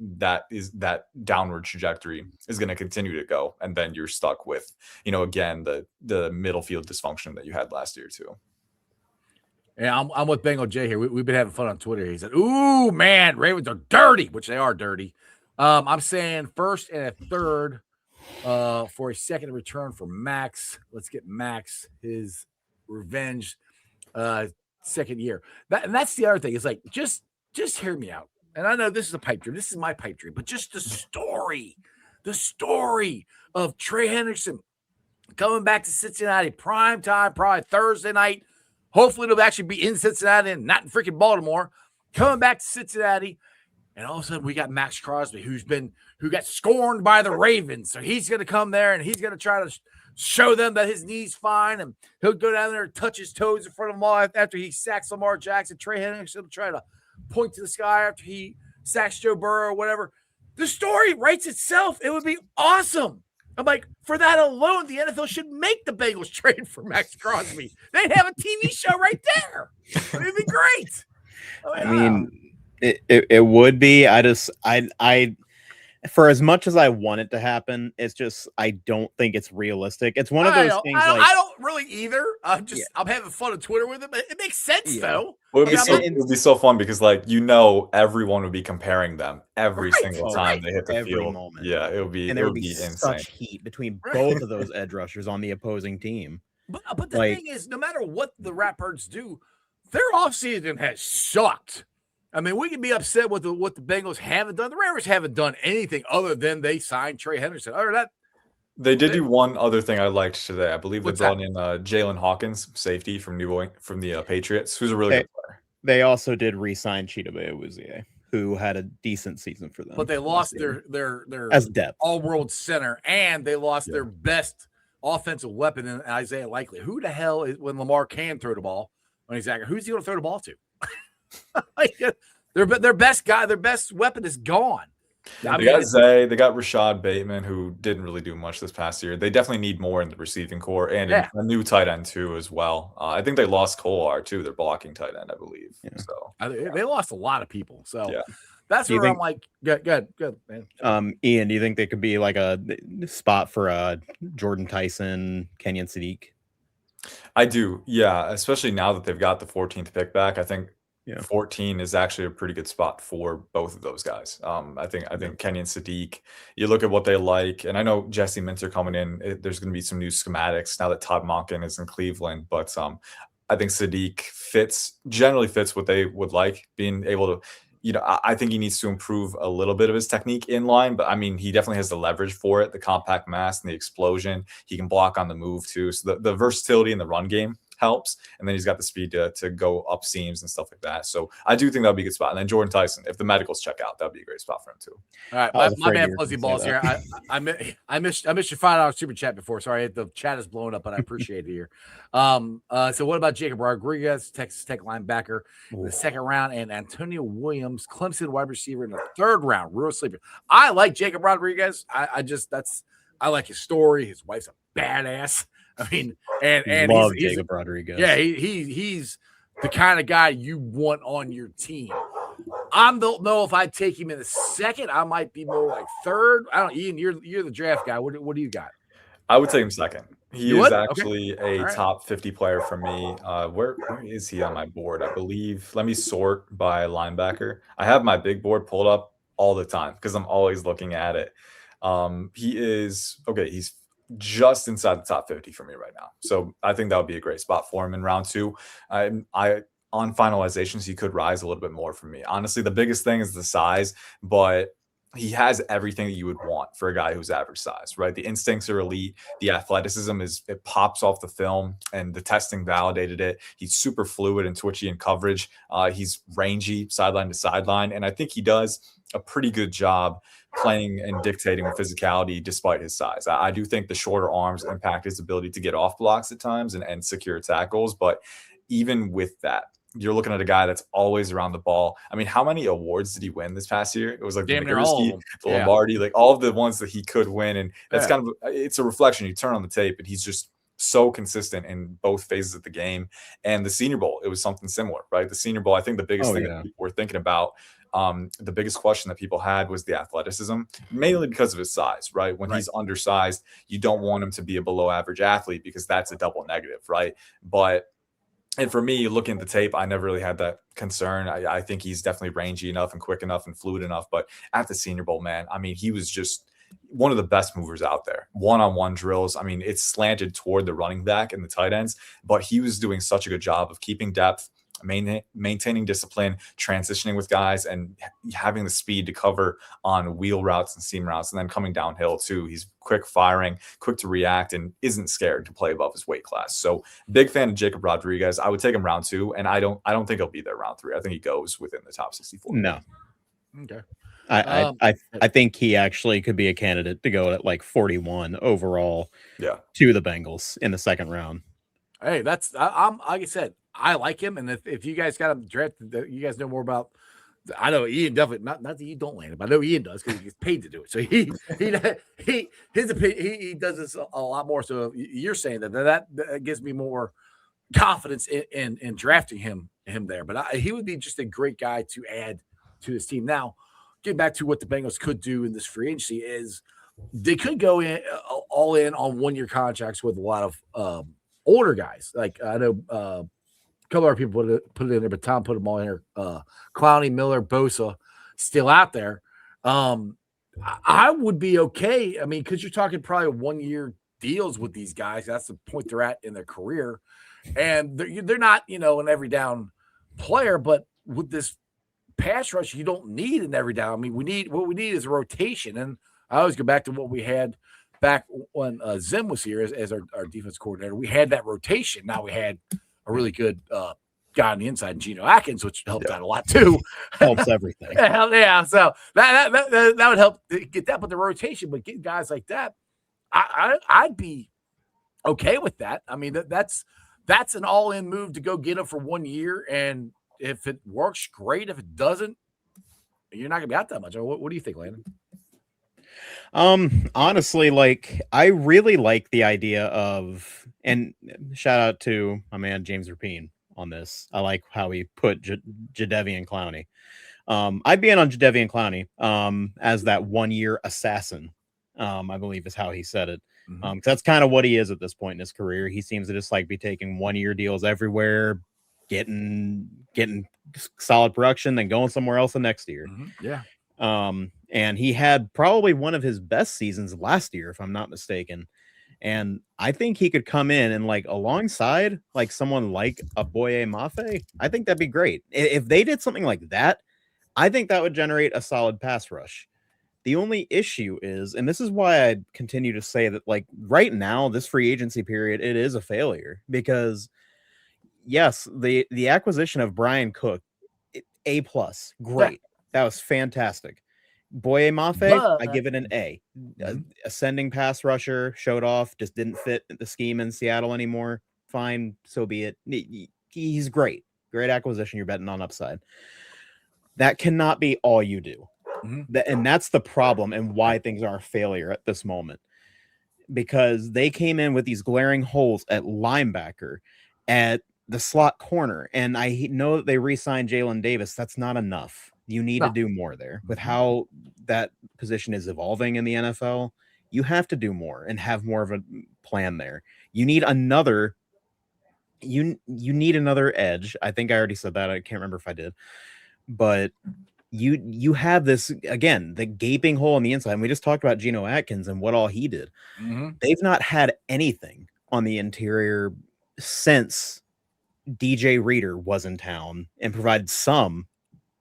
downward trajectory is going to continue to go, and then you're stuck with, you know, again the middle field dysfunction that you had last year too. Yeah, I'm with Bengal Jay here. We've been having fun on Twitter. He said, "Ooh, man, Ravens are dirty," which they are dirty. I'm saying first and a third for a second return for Max. Let's get Max his revenge second year. That's the other thing. It's like just hear me out. And I know this is a pipe dream. This is my pipe dream, but just the story of Trey Hendrickson coming back to Cincinnati, prime time, probably Thursday night. Hopefully it'll actually be in Cincinnati and not in freaking Baltimore. Coming back to Cincinnati, and all of a sudden we got Max Crosby, who got scorned by the Ravens. So he's going to come there and he's going to try to show them that his knee's fine, and he'll go down there and touch his toes in front of them all after he sacks Lamar Jackson. Trey Hendrickson will try to point to the sky after he sacks Joe Burrow or whatever. The story writes itself. It would be awesome. I'm like, for that alone, the NFL should make the Bengals trade for Max Crosby. They'd have a TV show right there. It'd be great. I mean, it would be. I for as much as I want it to happen, it's just I don't think it's realistic. It's one of those things. I don't really either. I'm having fun on Twitter with it, but it makes sense though. Well, it would be so fun because, like, you know, everyone would be comparing them every single time they hit the field. Moment. Yeah, it would be insane. Such heat between both of those edge rushers on the opposing team. But the thing is, no matter what the Ratbirds do, their offseason has sucked. I mean, we can be upset with what the Bengals haven't done. The Raiders haven't done anything other than they signed Trey Hendrickson. Other than that, they did do one other thing I liked today. I believe they brought in Jalen Hawkins, safety from the Patriots, who's a really good player. They also did re-sign Chidobe Awuzie, who had a decent season for them. But they lost their as depth all-world center, and they lost their best offensive weapon in Isaiah Likely. Who the hell is when Lamar can throw the ball? When he's accurate, who's he going to throw the ball to? Their best guy, their best weapon is gone. They got Zay, they got Rashad Bateman, who didn't really do much this past year. They definitely need more in the receiving core and a new tight end too as well. I think they lost Kolar too, their blocking tight end, I believe. Yeah. So they lost a lot of people. So that's where I'm like, good, man. Ian, do you think they could be like a spot for Jordan Tyson, Kenyon Sadiq? I do, yeah. Especially now that they've got the 14th pick back, I think 14 is actually a pretty good spot for both of those guys. I think Kenyon Sadiq, you look at what they like, and I know Jesse Minter coming in, there's going to be some new schematics now that Todd Monken is in Cleveland, but I think Sadiq generally fits what they would like, being able to, you know, I think he needs to improve a little bit of his technique in line, but I mean, he definitely has the leverage for it, the compact mass and the explosion. He can block on the move too. So the versatility in the run game helps, and then he's got the speed to go up seams and stuff like that. So I do think that'd be a good spot. And then Jordan Tyson, if the medicals check out, that'd be a great spot for him too. All right, my man Fuzzy Balls here. I missed your $5 super chat before. Sorry, the chat is blowing up, but I appreciate it here. So what about Jacob Rodriguez, Texas Tech linebacker in the second round, and Antonio Williams, Clemson wide receiver in the third round? Real sleeper. I like Jacob Rodriguez. I like his story. His wife's a badass. I mean, and love Jacob Rodriguez. Yeah, he's the kind of guy you want on your team. I don't know if I'd take him in the second. I might be more like third. I don't. Ian, you're the draft guy. What do you got? I would take him second. He You is would? Okay. actually a All right. top 50 player for me. Where is he on my board? I believe. Let me sort by linebacker. I have my big board pulled up all the time because I'm always looking at it. He is okay. He's just inside the top 50 for me right now. So I think that would be a great spot for him in round two. I on finalizations, he could rise a little bit more for me. Honestly, the biggest thing is the size, but he has everything that you would want for a guy who's average size, right? The instincts are elite. The athleticism it pops off the film, and the testing validated it. He's super fluid and twitchy in coverage. He's rangy sideline to sideline, and I think he does a pretty good job playing and dictating with physicality despite his size. I do think the shorter arms impact his ability to get off blocks at times and secure tackles, but even with that, you're looking at a guy that's always around the ball. I mean, how many awards did he win this past year? It was like Damn the near all of Nagurski, them. the Yeah. Lombardi, like all of the ones that he could win. And that's Yeah. kind of, it's a reflection. You turn on the tape and he's just so consistent in both phases of the game. And the Senior Bowl, it was something similar, right? The Senior Bowl, I think the biggest thing that people were thinking about, the biggest question that people had was the athleticism, mainly because of his size, right? When he's undersized, you don't want him to be a below average athlete because that's a double negative, right? And for me, looking at the tape, I never really had that concern. I think he's definitely rangy enough and quick enough and fluid enough. But at the Senior Bowl, man, I mean, he was just one of the best movers out there. One-on-one drills. I mean, it's slanted toward the running back and the tight ends, but he was doing such a good job of keeping depth, maintaining discipline, transitioning with guys, and having the speed to cover on wheel routes and seam routes, and then coming downhill too. He's quick firing, quick to react, and isn't scared to play above his weight class. So big fan of Jacob Rodriguez. I would take him round 2, and I don't think he'll be there round 3. I think he goes within the top 64. No. Okay. I think he actually could be a candidate to go at like 41 overall. Yeah. To the Bengals in the second round. Hey, I'm like I said, I like him, and if you guys got him drafted, you guys know more about. I know Ian definitely not that you don't land him. I know Ian does because he gets paid to do it. So his opinion he does this a lot more. So you're saying that gives me more confidence in drafting him there. But he would be just a great guy to add to this team. Now, getting back to what the Bengals could do in this free agency is they could go in all in on 1-year contracts with a lot of older guys. Like I know a couple other people put it in there, but Tom put them all in here. Clowney, Miller, Bosa still out there. I would be okay. I mean, because you're talking probably 1-year deals with these guys. That's the point they're at in their career. And they're not, an every down player, but with this pass rush, you don't need an every down. I mean, what we need is a rotation. And I always go back to what we had back when Zim was here as our defense coordinator. We had that rotation. Now we had a really good guy on the inside, Geno Atkins, which helped out a lot too. Helps everything. Yeah. So that would help get that. But the rotation, but getting guys like that, I'd be okay with that. I mean, that's an all-in move to go get him for 1 year. And if it works, great. If it doesn't, you're not gonna be out that much. What do you think, Landon? Honestly, like I really like the idea of, and shout out to my man James Rapine on this. I like how he put Jadeveon Clowney. I'd be in on Jadeveon Clowney as that 1-year assassin. I believe is how he said it. Mm-hmm. That's kind of what he is at this point in his career. He seems to just like be taking 1-year deals everywhere, getting solid production, then going somewhere else the next year. Mm-hmm. Yeah. And he had probably one of his best seasons last year, if I'm not mistaken. And I think he could come in and like alongside like someone like a Boye Mafe. I think that'd be great. If they did something like that, I think that would generate a solid pass rush. The only issue is, and this is why I continue to say that like right now, this free agency period, it is a failure because yes, the acquisition of Brian Cook, A+, great. That was fantastic. Boye Mafe, I give it an A. Ascending pass rusher, showed off, just didn't fit the scheme in Seattle anymore. Fine, so be it. He's great. Great acquisition. You're betting on upside. That cannot be all you do. Mm-hmm. And that's the problem and why things are a failure at this moment. Because they came in with these glaring holes at linebacker, at the slot corner. And I know that they re-signed Jalen Davis. That's not enough. You need to do more there with how that position is evolving in the NFL. You have to do more and have more of a plan there. You need another. You need another edge. I think I already said that. I can't remember if I did, but you have this again, the gaping hole on the inside. And we just talked about Geno Atkins and what all he did. They've not had anything on the interior since DJ Reader was in town and provided some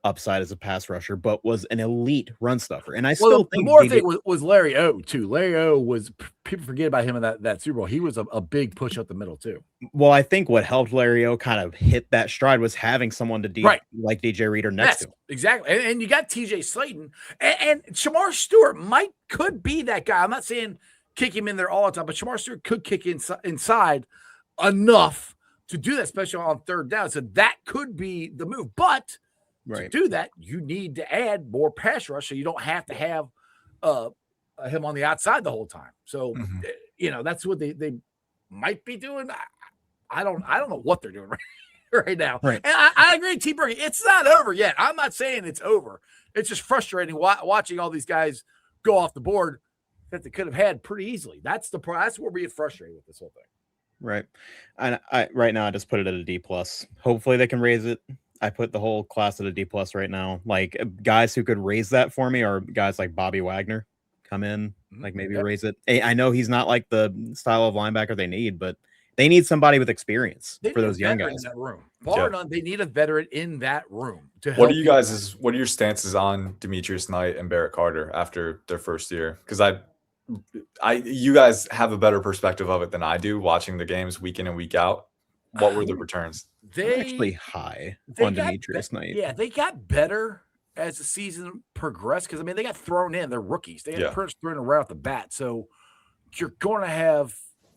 upside as a pass rusher, but was an elite run stuffer. And I still think the more thing was Larry O too. Larry O was, people forget about him in that Super Bowl. He was a big push up the middle too. Well, I think what helped Larry O kind of hit that stride was having someone to like DJ Reader next to him. Exactly. And you got TJ Slayton and Shamar Stewart could be that guy. I'm not saying kick him in there all the time, but Shamar Stewart could kick inside enough to do that, especially on third down. So that could be the move. But to do that, you need to add more pass rush so you don't have to have him on the outside the whole time. So, that's what they might be doing. I don't know what they're doing right now. Right. And I agree, T. Bergen, it's not over yet. I'm not saying it's over. It's just frustrating watching all these guys go off the board that they could have had pretty easily. That's where we get frustrated with this whole thing. Right. And right now I just put it at a D+. Hopefully they can raise it. I put the whole class at a D+ right now. Like guys who could raise that for me are guys like Bobby Wagner come in, like maybe raise it. I know he's not like the style of linebacker they need, but they need somebody with experience for those young guys. In that room. Bar none, they need a veteran in that room to help. What are your stances on Demetrius Knight and Barrett Carter after their first year? Because you guys have a better perspective of it than I do, watching the games week in and week out. What were the returns? They're actually high on Demetrius Knight. Yeah, they got better as the season progressed because, they got thrown in. They're rookies. They got thrown in right off the bat. So you're going to have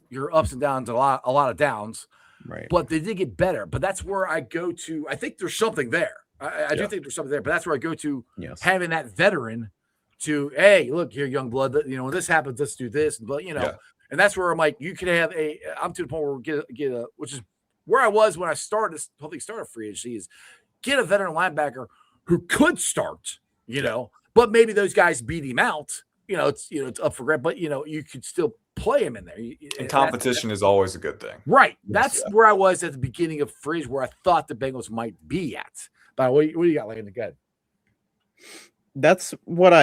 your ups and downs, a lot of downs. Right. But they did get better. But that's where I go to. I think there's something there. I do think there's something there. But that's where I go to having that veteran to, hey, look here, young blood. When this happens, let's do this. But, and that's where I'm like, you could have I'm to the point where we get a, which is where I was when I started this whole thing, started free agency, is get a veteran linebacker who could start, but maybe those guys beat him out. It's up for grabs, but you could still play him in there. And competition is always a good thing. Right. That's where I was at the beginning of free agency, where I thought the Bengals might be at. But what do you got like in the gut? That's what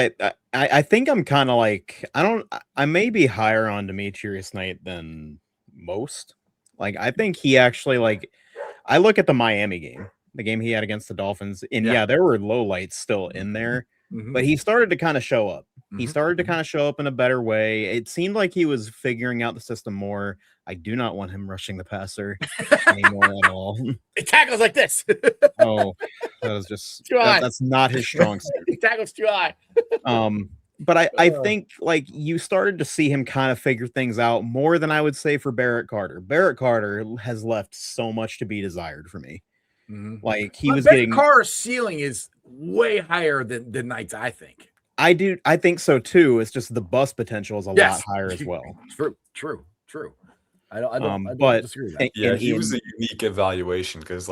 I think I'm kind of like, I may be higher on Demetrius Knight than most. Like, I think he actually, I look at the Miami game, the game he had against the Dolphins, and there were lowlights still in there, but he started to kind of show up. He started to kind of show up in a better way. It seemed like he was figuring out the system more. I do not want him rushing the passer anymore at all. It tackles like this. Oh, that was just that's not his strong suit. He tackles too high. But I think you started to see him kind of figure things out more than I would say for Barrett Carter. Barrett Carter has left so much to be desired for me. Like Barrett Carter's ceiling is way higher than Knight's, I think. I think so too. It's just the bust potential is a lot higher as well. True. I don't disagree with that. He was a unique evaluation because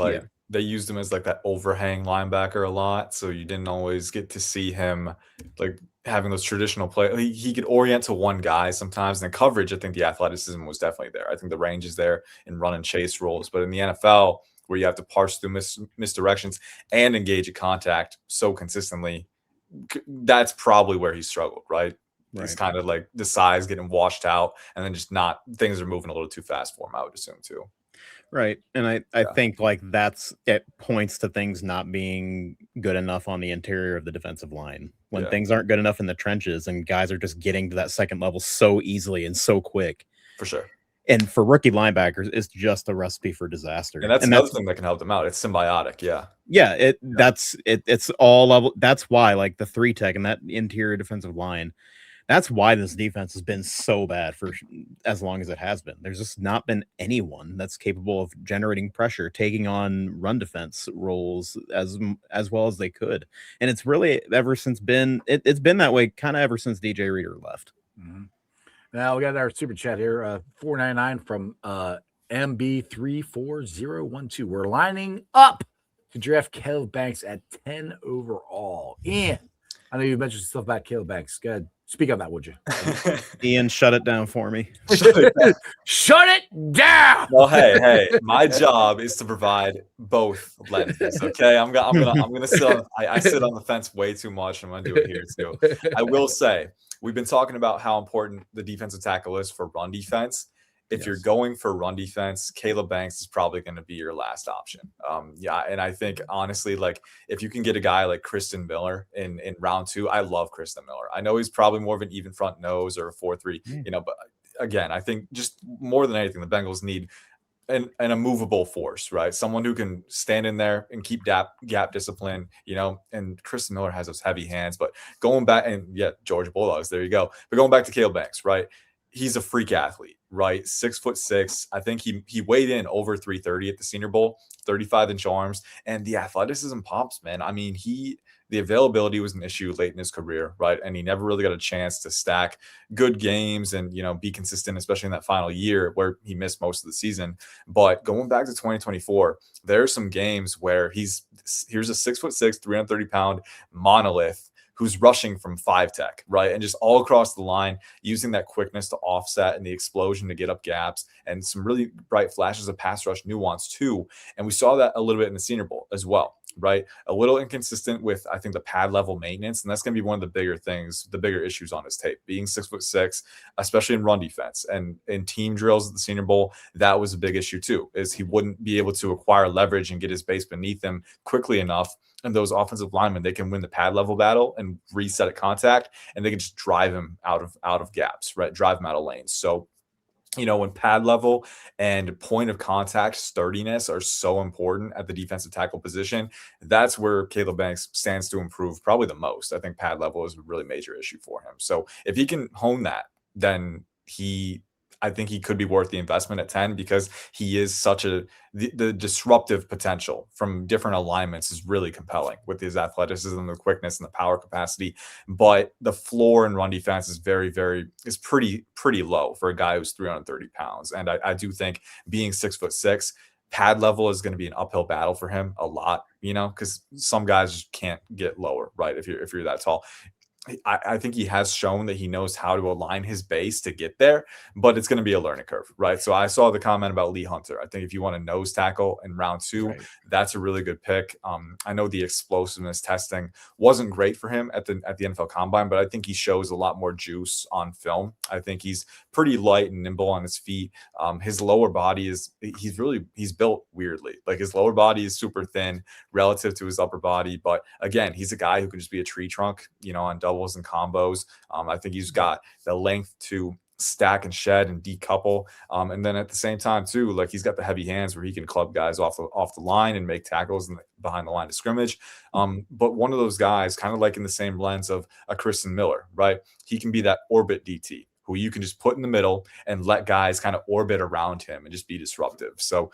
they used him as that overhang linebacker a lot, so you didn't always get to see him having those traditional play. He could orient to one guy sometimes, and the coverage, I think the athleticism was definitely there. I think the range is there in run and chase roles, but in the NFL, where you have to parse through misdirections and engage a contact so consistently, that's probably where he struggled, right? He's kind of the size getting washed out, and then things are moving a little too fast for him, I would assume too. Right. And I think it points to things not being good enough on the interior of the defensive line when things aren't good enough in the trenches and guys are just getting to that second level so easily and so quick. For sure. And for rookie linebackers, it's just a recipe for disaster. And that's another thing that can help them out. It's symbiotic. Yeah. Yeah. It's all level. That's why the 3-tech and that interior defensive line, that's why this defense has been so bad for as long as it has been. There's just not been anyone that's capable of generating pressure, taking on run defense roles as well as they could. And it's really it's been that way kind of ever since DJ Reader left. Now we got our super chat here, $4.99 from MB34012. We're lining up to draft Caleb Banks at 10 overall. And I know you mentioned stuff about Caleb Banks. Go ahead. Speak on that, would you? Ian, shut it down for me. Shut it down. Well, hey, my job is to provide both lenses. Okay, I'm gonna sit on. I sit on the fence way too much. I'm gonna do it here too. I will say we've been talking about how important the defensive tackle is for run defense. If you're going for run defense, Caleb Banks is probably going to be your last option. And I think honestly, like if you can get a guy like Kristen Miller in round 2, I love Kristen Miller. I know he's probably more of an even front nose or a 4-3, but again, I think just more than anything, the Bengals need an immovable force, right? Someone who can stand in there and keep gap discipline, and Kristen Miller has those heavy hands. But going back, and Georgia Bulldogs, there you go. But going back to Caleb Banks, right? He's a freak athlete, right? 6'6". I think he weighed in over 330 at the Senior Bowl, 35-inch arms, and the athleticism pops, man. I mean, the availability was an issue late in his career, right? And he never really got a chance to stack good games and, be consistent, especially in that final year where he missed most of the season. But going back to 2024, there are some games where here's a 6'6", 330-pound monolith who's rushing from 5-tech, right? And just all across the line, using that quickness to offset and the explosion to get up gaps and some really bright flashes of pass rush nuance too. And we saw that a little bit in the Senior Bowl as well, right? A little inconsistent with, I think, the pad level maintenance. And that's going to be one of the bigger things, the bigger issues on his tape, being 6'6", especially in run defense and in team drills at the Senior Bowl. That was a big issue too, is he wouldn't be able to acquire leverage and get his base beneath him quickly enough. And those offensive linemen, they can win the pad level battle and reset at contact, and they can just drive him out of gaps, right? Drive him out of lanes. So, when pad level and point of contact sturdiness are so important at the defensive tackle position, that's where Caleb Banks stands to improve probably the most. I think pad level is a really major issue for him. So if he can hone that, then I think he could be worth the investment at 10 because he is such the disruptive potential from different alignments is really compelling with his athleticism, the quickness, and the power capacity. But the floor in run defense is pretty low for a guy who's 330 pounds. And I do think being 6'6", pad level is going to be an uphill battle for him a lot, because some guys just can't get lower, right? If you're that tall. I think he has shown that he knows how to align his base to get there, but it's going to be a learning curve, right? So I saw the comment about Lee Hunter. I think if you want a nose tackle in round 2, right, that's a really good pick. I know the explosiveness testing wasn't great for him at the NFL Combine, but I think he shows a lot more juice on film. I think he's pretty light and nimble on his feet. His lower body he's built weirdly. Like his lower body is super thin relative to his upper body, but again, he's a guy who can just be a tree trunk, on doubles and combos. I think he's got the length to stack and shed and decouple. And then at the same time too, like he's got the heavy hands where he can club guys off the line and make tackles behind the line of scrimmage. But one of those guys, kind of like in the same lens of a Kristen Miller, right? He can be that orbit DT who you can just put in the middle and let guys kind of orbit around him and just be disruptive. So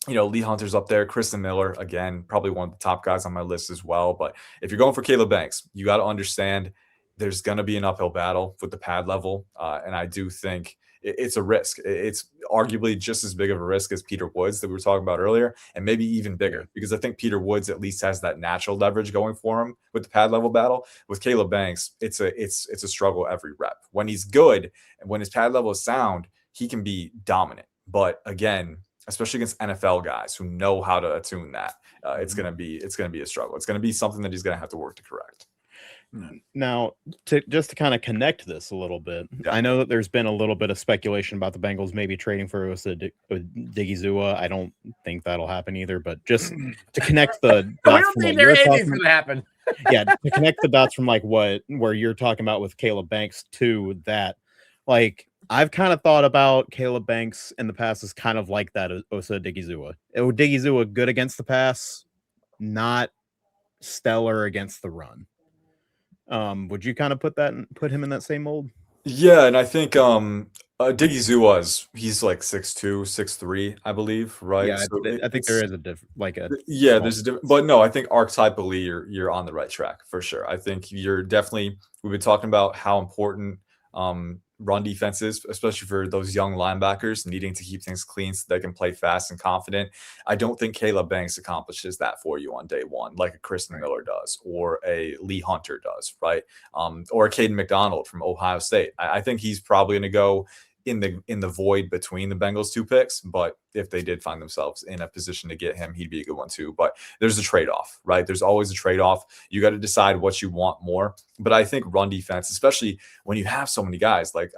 Lee Hunter's up there. Kristen Miller, again, probably one of the top guys on my list as well. But if you're going for Caleb Banks, you got to understand there's going to be an uphill battle with the pad level. And I do think it's a risk. It's arguably just as big of a risk as Peter Woods that we were talking about earlier, and maybe even bigger, because I think Peter Woods at least has that natural leverage going for him with the pad level battle. With Caleb Banks, it's a struggle every rep. When he's good and when his pad level is sound, he can be dominant. But again, especially against NFL guys who know how to attune that, it's gonna be a struggle. It's gonna be something that he's gonna have to work to correct. Now, to kind of connect this a little bit, I know that there's been a little bit of speculation about the Bengals maybe trading for Digizua. I don't think that'll happen either, but just to connect the dots. I don't think anything's going to happen. To connect the dots from where you're talking about with Caleb Banks to that, I've kind of thought about Caleb Banks in the past as kind of like that Osa Digizua. Digizua good against the pass, not stellar against the run. Would you kind of put him in that same mold? Yeah, and I think Digizua he's like 6'2", 6'3", I believe, right? Yeah, so I think there is a different there's a different, but no, I think archetypally you're on the right track for sure. I think you're definitely, we've been talking about how important run defenses, especially for those young linebackers needing to keep things clean so they can play fast and confident. I don't think Caleb Banks accomplishes that for you on day one, like a Kristen Miller does or a Lee Hunter does, right? Or a Caden McDonald from Ohio State. I think he's probably going to go in the void between the Bengals 2 picks, but if they did find themselves in a position to get him, he'd be a good one too. But there's a trade-off, right? There's always a trade-off. You got to decide what you want more. But I think run defense, especially when you have so many guys like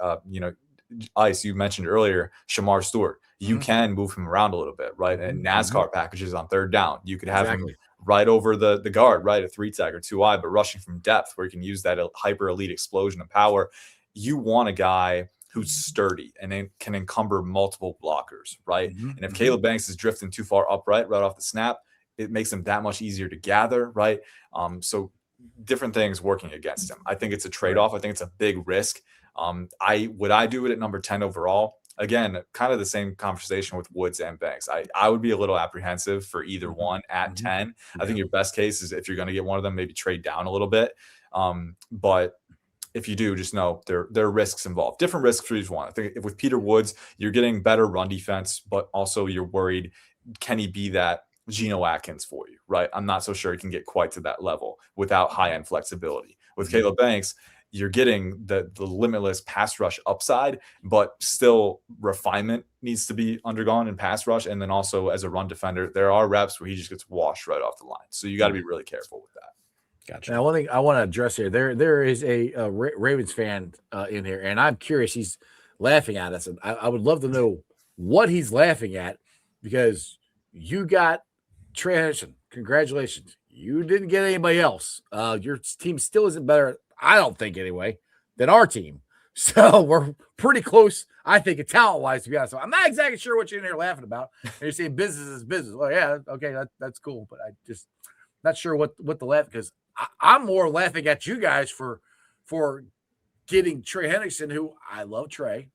Ice, you mentioned earlier, Shamar Stewart. You can move him around a little bit, right? And NASCAR packages on third down. You could have him right over the guard, right? A 3-tech or 2-eye, but rushing from depth where you can use that hyper elite explosion of power. You want a guy who's sturdy and then can encumber multiple blockers, right? And if Caleb Banks is drifting too far upright right off the snap, it makes him that much easier to gather, right? So different things working against him. I think it's a trade-off. I think it's a big risk. Would I do it at number 10 overall? Again, kind of the same conversation with Woods and Banks. I would be a little apprehensive for either one at 10. I think your best case is if you're going to get one of them, maybe trade down a little bit. But if you do, just know there are risks involved. Different risks for each one. I think with Peter Woods, you're getting better run defense, but also you're worried, can he be that Geno Atkins for you, right? I'm not so sure he can get quite to that level without high-end flexibility. With Caleb Banks, you're getting the limitless pass rush upside, but still refinement needs to be undergone in pass rush. And then also as a run defender, there are reps where he just gets washed right off the line. So you got to be really careful with that. Gotcha. Now, one thing I want to address here, there is a Ravens fan in here, and I'm curious. He's laughing at us, and I would love to know what he's laughing at, because you got Trey Hendrickson. Congratulations. You didn't get anybody else. Your team still isn't better, I don't think anyway, than our team. So we're pretty close, I think, talent-wise, to be honest. So I'm not exactly sure what you're in there laughing about. And you're saying business is business. Well, yeah, okay, that's cool, but I just not sure what the laugh, because I'm more laughing at you guys for getting Trey Hendrickson, who I love Trey,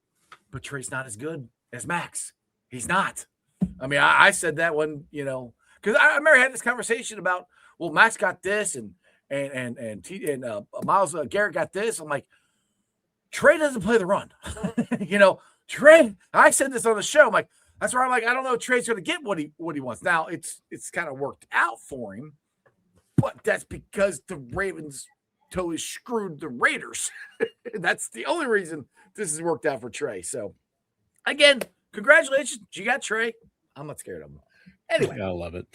but Trey's not as good as Max. He's not. I mean, I said that when, because I remember I had this conversation about, well, Max got this and Miles Garrett got this. I'm like, Trey doesn't play the run. Trey, I said this on the show. I'm like, that's where I'm like, I don't know if Trey's going to get what he wants. Now it's kind of worked out for him, but that's because the Ravens totally screwed the Raiders. That's the only reason this has worked out for Trey. So, again, congratulations. You got Trey. I'm not scared of him. Anyway. I love it.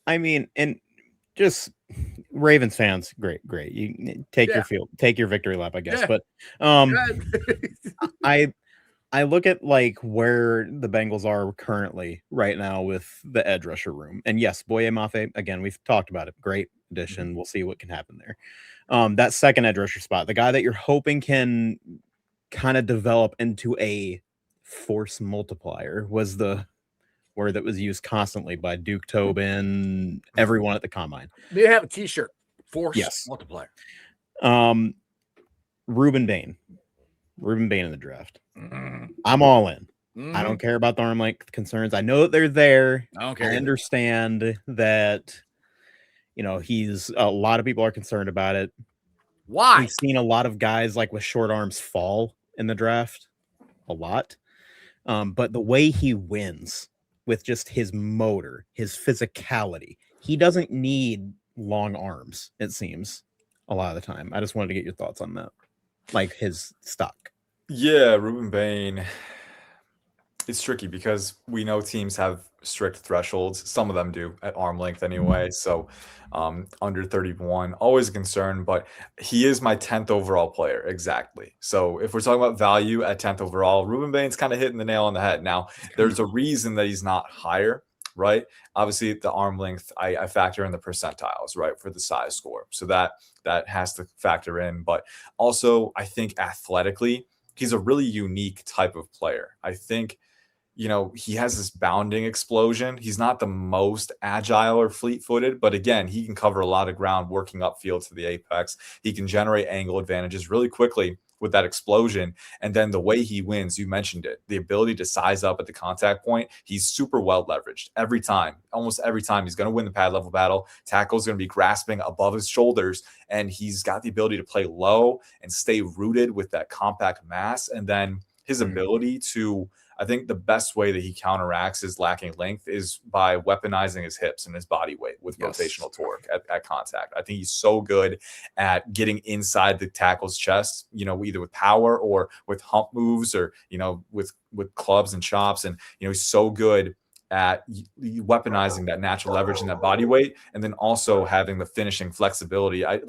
I mean, and just Ravens fans, great. You take your victory lap, I guess. Yeah. But I look at like where the Bengals are currently right now with the edge rusher room. And yes, Boye Mafe, again, we've talked about it. Great addition. We'll see what can happen there. That second edge rusher spot, the guy that you're hoping can kind of develop into a force multiplier, was the word that was used constantly by Duke Tobin, everyone at the combine. They have a t-shirt, force multiplier. Ruben Bain in the draft. I'm all in. I don't care about the arm length concerns. I know that they're there. I understand that, he's a lot of people are concerned about it. Why? We've seen a lot of guys like with short arms fall in the draft a lot. But the way he wins with just his motor, his physicality, he doesn't need long arms, it seems, a lot of the time. I just wanted to get your thoughts on that. Like his stock. Yeah, Ruben Bain. It's tricky because we know teams have strict thresholds. Some of them do at arm length anyway. So under 31, always a concern, but he is my 10th overall player. Exactly. So if we're talking about value at 10th overall, Ruben Bain's kind of hitting the nail on the head. Now, there's a reason that he's not higher, right? Obviously, the arm length, I factor in the percentiles, right, for the size score. So that has to factor in. But also, I think athletically, he's a really unique type of player. I think he has this bounding explosion. He's not the most agile or fleet-footed, but again, he can cover a lot of ground working upfield to the apex. He can generate angle advantages really quickly with that explosion. And then the way he wins, you mentioned it, the ability to size up at the contact point. He's super well leveraged every time. Almost every time he's going to win the pad level battle. Tackle's going to be grasping above his shoulders, and he's got the ability to play low and stay rooted with that compact mass. And then his ability to, I think the best way that he counteracts his lacking length is by weaponizing his hips and his body weight with rotational torque at contact. I think he's so good at getting inside the tackle's chest, either with power or with hump moves or, with clubs and chops. And, he's so good at weaponizing that natural leverage and that body weight, and then also having the finishing flexibility. I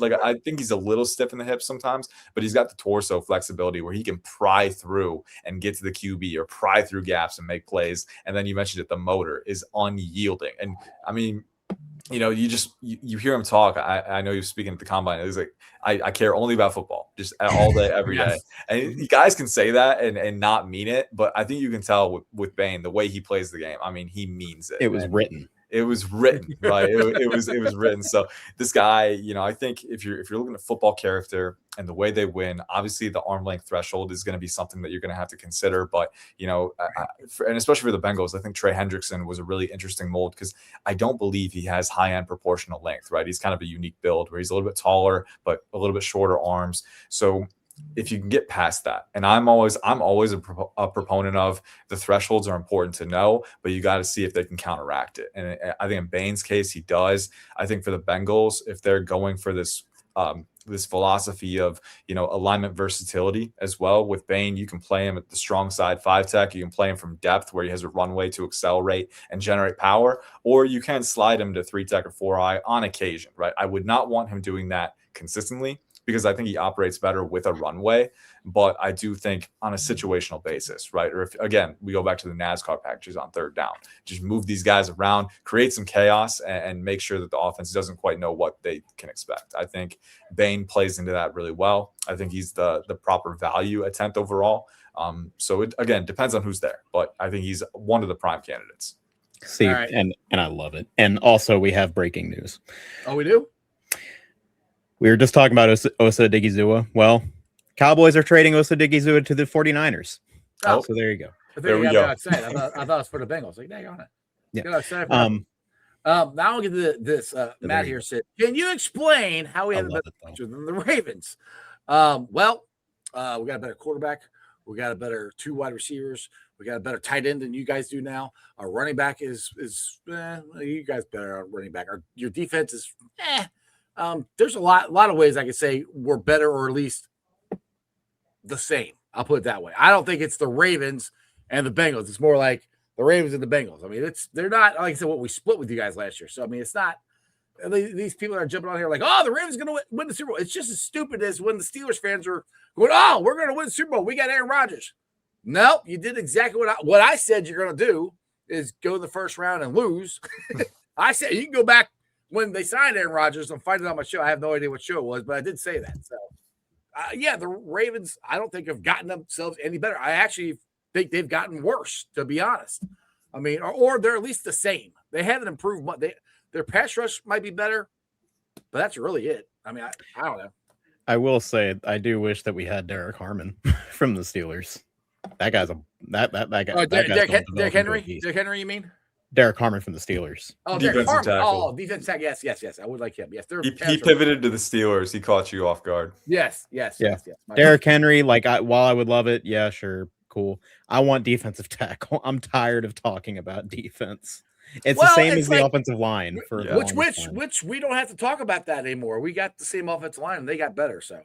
think he's a little stiff in the hips sometimes, but he's got the torso flexibility where he can pry through and get to the QB or pry through gaps and make plays. And then you mentioned it, the motor is unyielding. And I mean, you hear him talk. I know he was speaking at the combine. He's like, I care only about football, just all day, every day. And you guys can say that and not mean it, but I think you can tell with Bane, the way he plays the game. I mean, he means it. It was written. It was written, right? It was written. So this guy, I think if you're looking at football character and the way they win, obviously the arm length threshold is going to be something that you're going to have to consider. But and especially for the Bengals, I think Trey Hendrickson was a really interesting mold because I don't believe he has high end proportional length, right? He's kind of a unique build where he's a little bit taller but a little bit shorter arms. So if you can get past that, and I'm always a proponent of the thresholds are important to know, but you got to see if they can counteract it. And I think in Bane's case, he does. I think for the Bengals, if they're going for this philosophy of alignment versatility as well, with Bane, you can play him at the strong side 5-tech. You can play him from depth where he has a runway to accelerate and generate power, or you can slide him to 3-tech or 4-eye on occasion, right? I would not want him doing that consistently, because I think he operates better with a runway, but I do think on a situational basis, right? Or if, again, we go back to the NASCAR packages on third down, just move these guys around, create some chaos, and make sure that the offense doesn't quite know what they can expect. I think Bane plays into that really well. I think he's the proper value at 10th overall. So it, again, depends on who's there, but I think he's one of the prime candidates. See, right. and I love it. And also we have breaking news. Oh, we do? We were just talking about Osa Odighizuwa. Well, Cowboys are trading Osa Odighizuwa to the 49ers. Oh, so there you go. There we go. I thought it was for the Bengals. Like, dang on it. Yeah. Now I'll get to this. Matt here said, can you explain how we had a better picture than the Ravens? We got a better quarterback. We got a better 2 wide receivers. We got a better tight end than you guys do now. Our running back is you guys better on running back. Your defense is there's a lot of ways I could say we're better, or at least the same. I'll put it that way. I don't think it's the Ravens and the Bengals. It's more like the Ravens and the Bengals. I mean, they're not, like I said, what we split with you guys last year. So I mean, it's not these people are jumping on here like, oh, the Ravens are going to win the Super Bowl. It's just as stupid as when the Steelers fans are going, oh, we're going to win the Super Bowl. We got Aaron Rodgers. Nope, you did exactly what I said you're going to do is go in the first round and lose. I said you can go back when they signed Aaron Rodgers and find it on my show. I have no idea what show it was, but I did say that. So, the Ravens, I don't think have gotten themselves any better. I actually think they've gotten worse, to be honest. I mean, or they're at least the same. They haven't improved much. Their pass rush might be better, but that's really it. I mean, I don't know. I will say I do wish that we had Derek Harmon from the Steelers. That guy's that guy. Oh, Derek Henry. Derek Henry, you mean? Derek Harmon from the Steelers. Oh, defensive tackle. Oh, defensive tackle. Yes. I would like him. Yes, he pivoted to the Steelers. He caught you off guard. Yes. Derek Henry, while I would love it, yeah, sure, cool. I want defensive tackle. I'm tired of talking about defense. It's the same as the offensive line for which we don't have to talk about that anymore. We got the same offensive line and they got better. So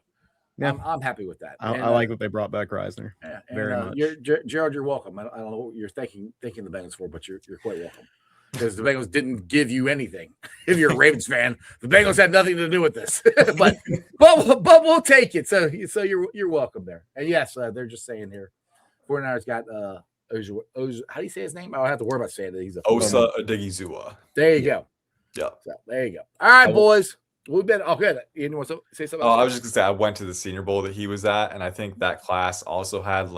yeah. I'm happy with that. I like that they brought back Reisner. Yeah, very much. Gerald, you're welcome. I don't know what you're thanking the Bengals for, but you're quite welcome. Because the Bengals didn't give you anything. If you're a Ravens fan, the Bengals had nothing to do with this. but we'll take it. So you're welcome there. And yes, they're just saying here, 49ers got how do you say his name? I don't have to worry about saying that he's Osa Odighizuwa. There you go. Yeah. So there you go. All right, boys. We've been good. You want to say something? I was just gonna say I went to the Senior Bowl that he was at, and I think that class also had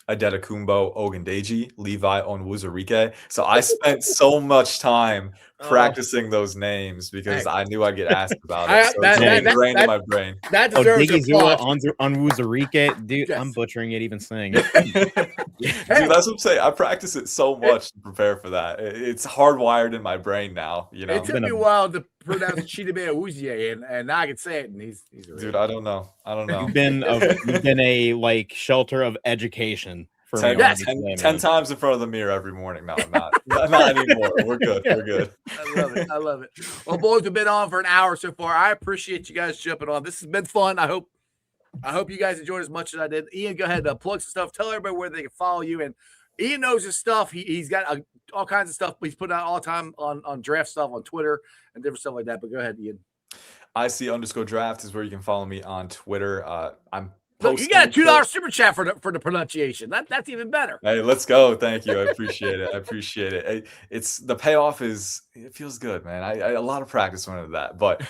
Adetokunbo Ogundeji, Levi Onwuzurike. So I spent so much time practicing those names because I knew I'd get asked about it. So it's ingrained in my brain. That deserves Odigizua applause. Onwuzurike. Dude, Yes. I'm butchering it even saying it. Dude, that's what I'm saying. I practice it so much to prepare for that. It's hardwired in my brain now. You know, It took me a while to pronounce Chidebe Awuzie, and now I can say it. And he's dude. I don't know. You've been a like shelter of education for 10, me. 10 times in front of the mirror every morning. No, I'm not. Not anymore. We're good. We're good. I love it. I love it. Well, boys, we've been on for an hour so far. I appreciate you guys jumping on. This has been fun. I hope you guys enjoyed as much as I did. Ian, go ahead, plug some stuff. Tell everybody where they can follow you. And Ian knows his stuff. He's got all kinds of stuff. He's putting out all the time on draft stuff on Twitter and different stuff like that. But go ahead, Ian. IC_draft is where you can follow me on Twitter. I'm Look, you got a $2 super chat for the pronunciation. That's even better. Hey, let's go. Thank you. I appreciate it. I appreciate it. It's the payoff it feels good, man. I a lot of practice went into that, but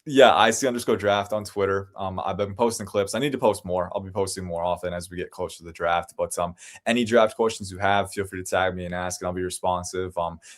yeah, IC_draft on Twitter. I've been posting clips. I need to post more. I'll be posting more often as we get closer to the draft. But any draft questions you have, feel free to tag me and ask, and I'll be responsive.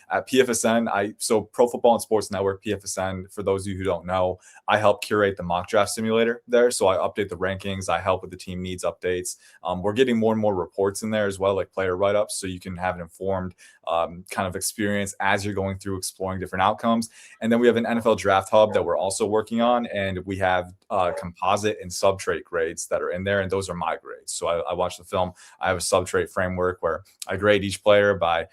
At PFSN, so Pro Football and Sports Network, PFSN. For those of you who don't know, I help curate the mock draft simulator there. So I update the rankings. I help with the team needs updates. We're getting more and more reports in there as well, like player write-ups, so you can have an informed kind of experience as you're going through exploring different outcomes. And then we have an NFL draft hub that we're also working on, and we have composite and subtrait grades that are in there, and those are my grades. So I watch the film. I have a subtrait framework where I grade each player by,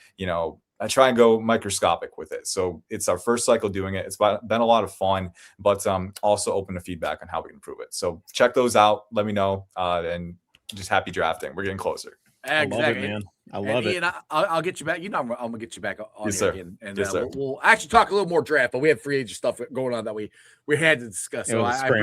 I try and go microscopic with it. So it's our first cycle doing it. It's been a lot of fun, but also open to feedback on how we can improve it. So check those out. Let me know, and just happy drafting. We're getting closer. Exactly. I love it, man. I love it. Ian, I'll get you back. I'm going to get you back on yes, here sir. again. And yes, sir. We'll actually talk a little more draft, but we have free agent stuff going on that we had to discuss. So I appreciate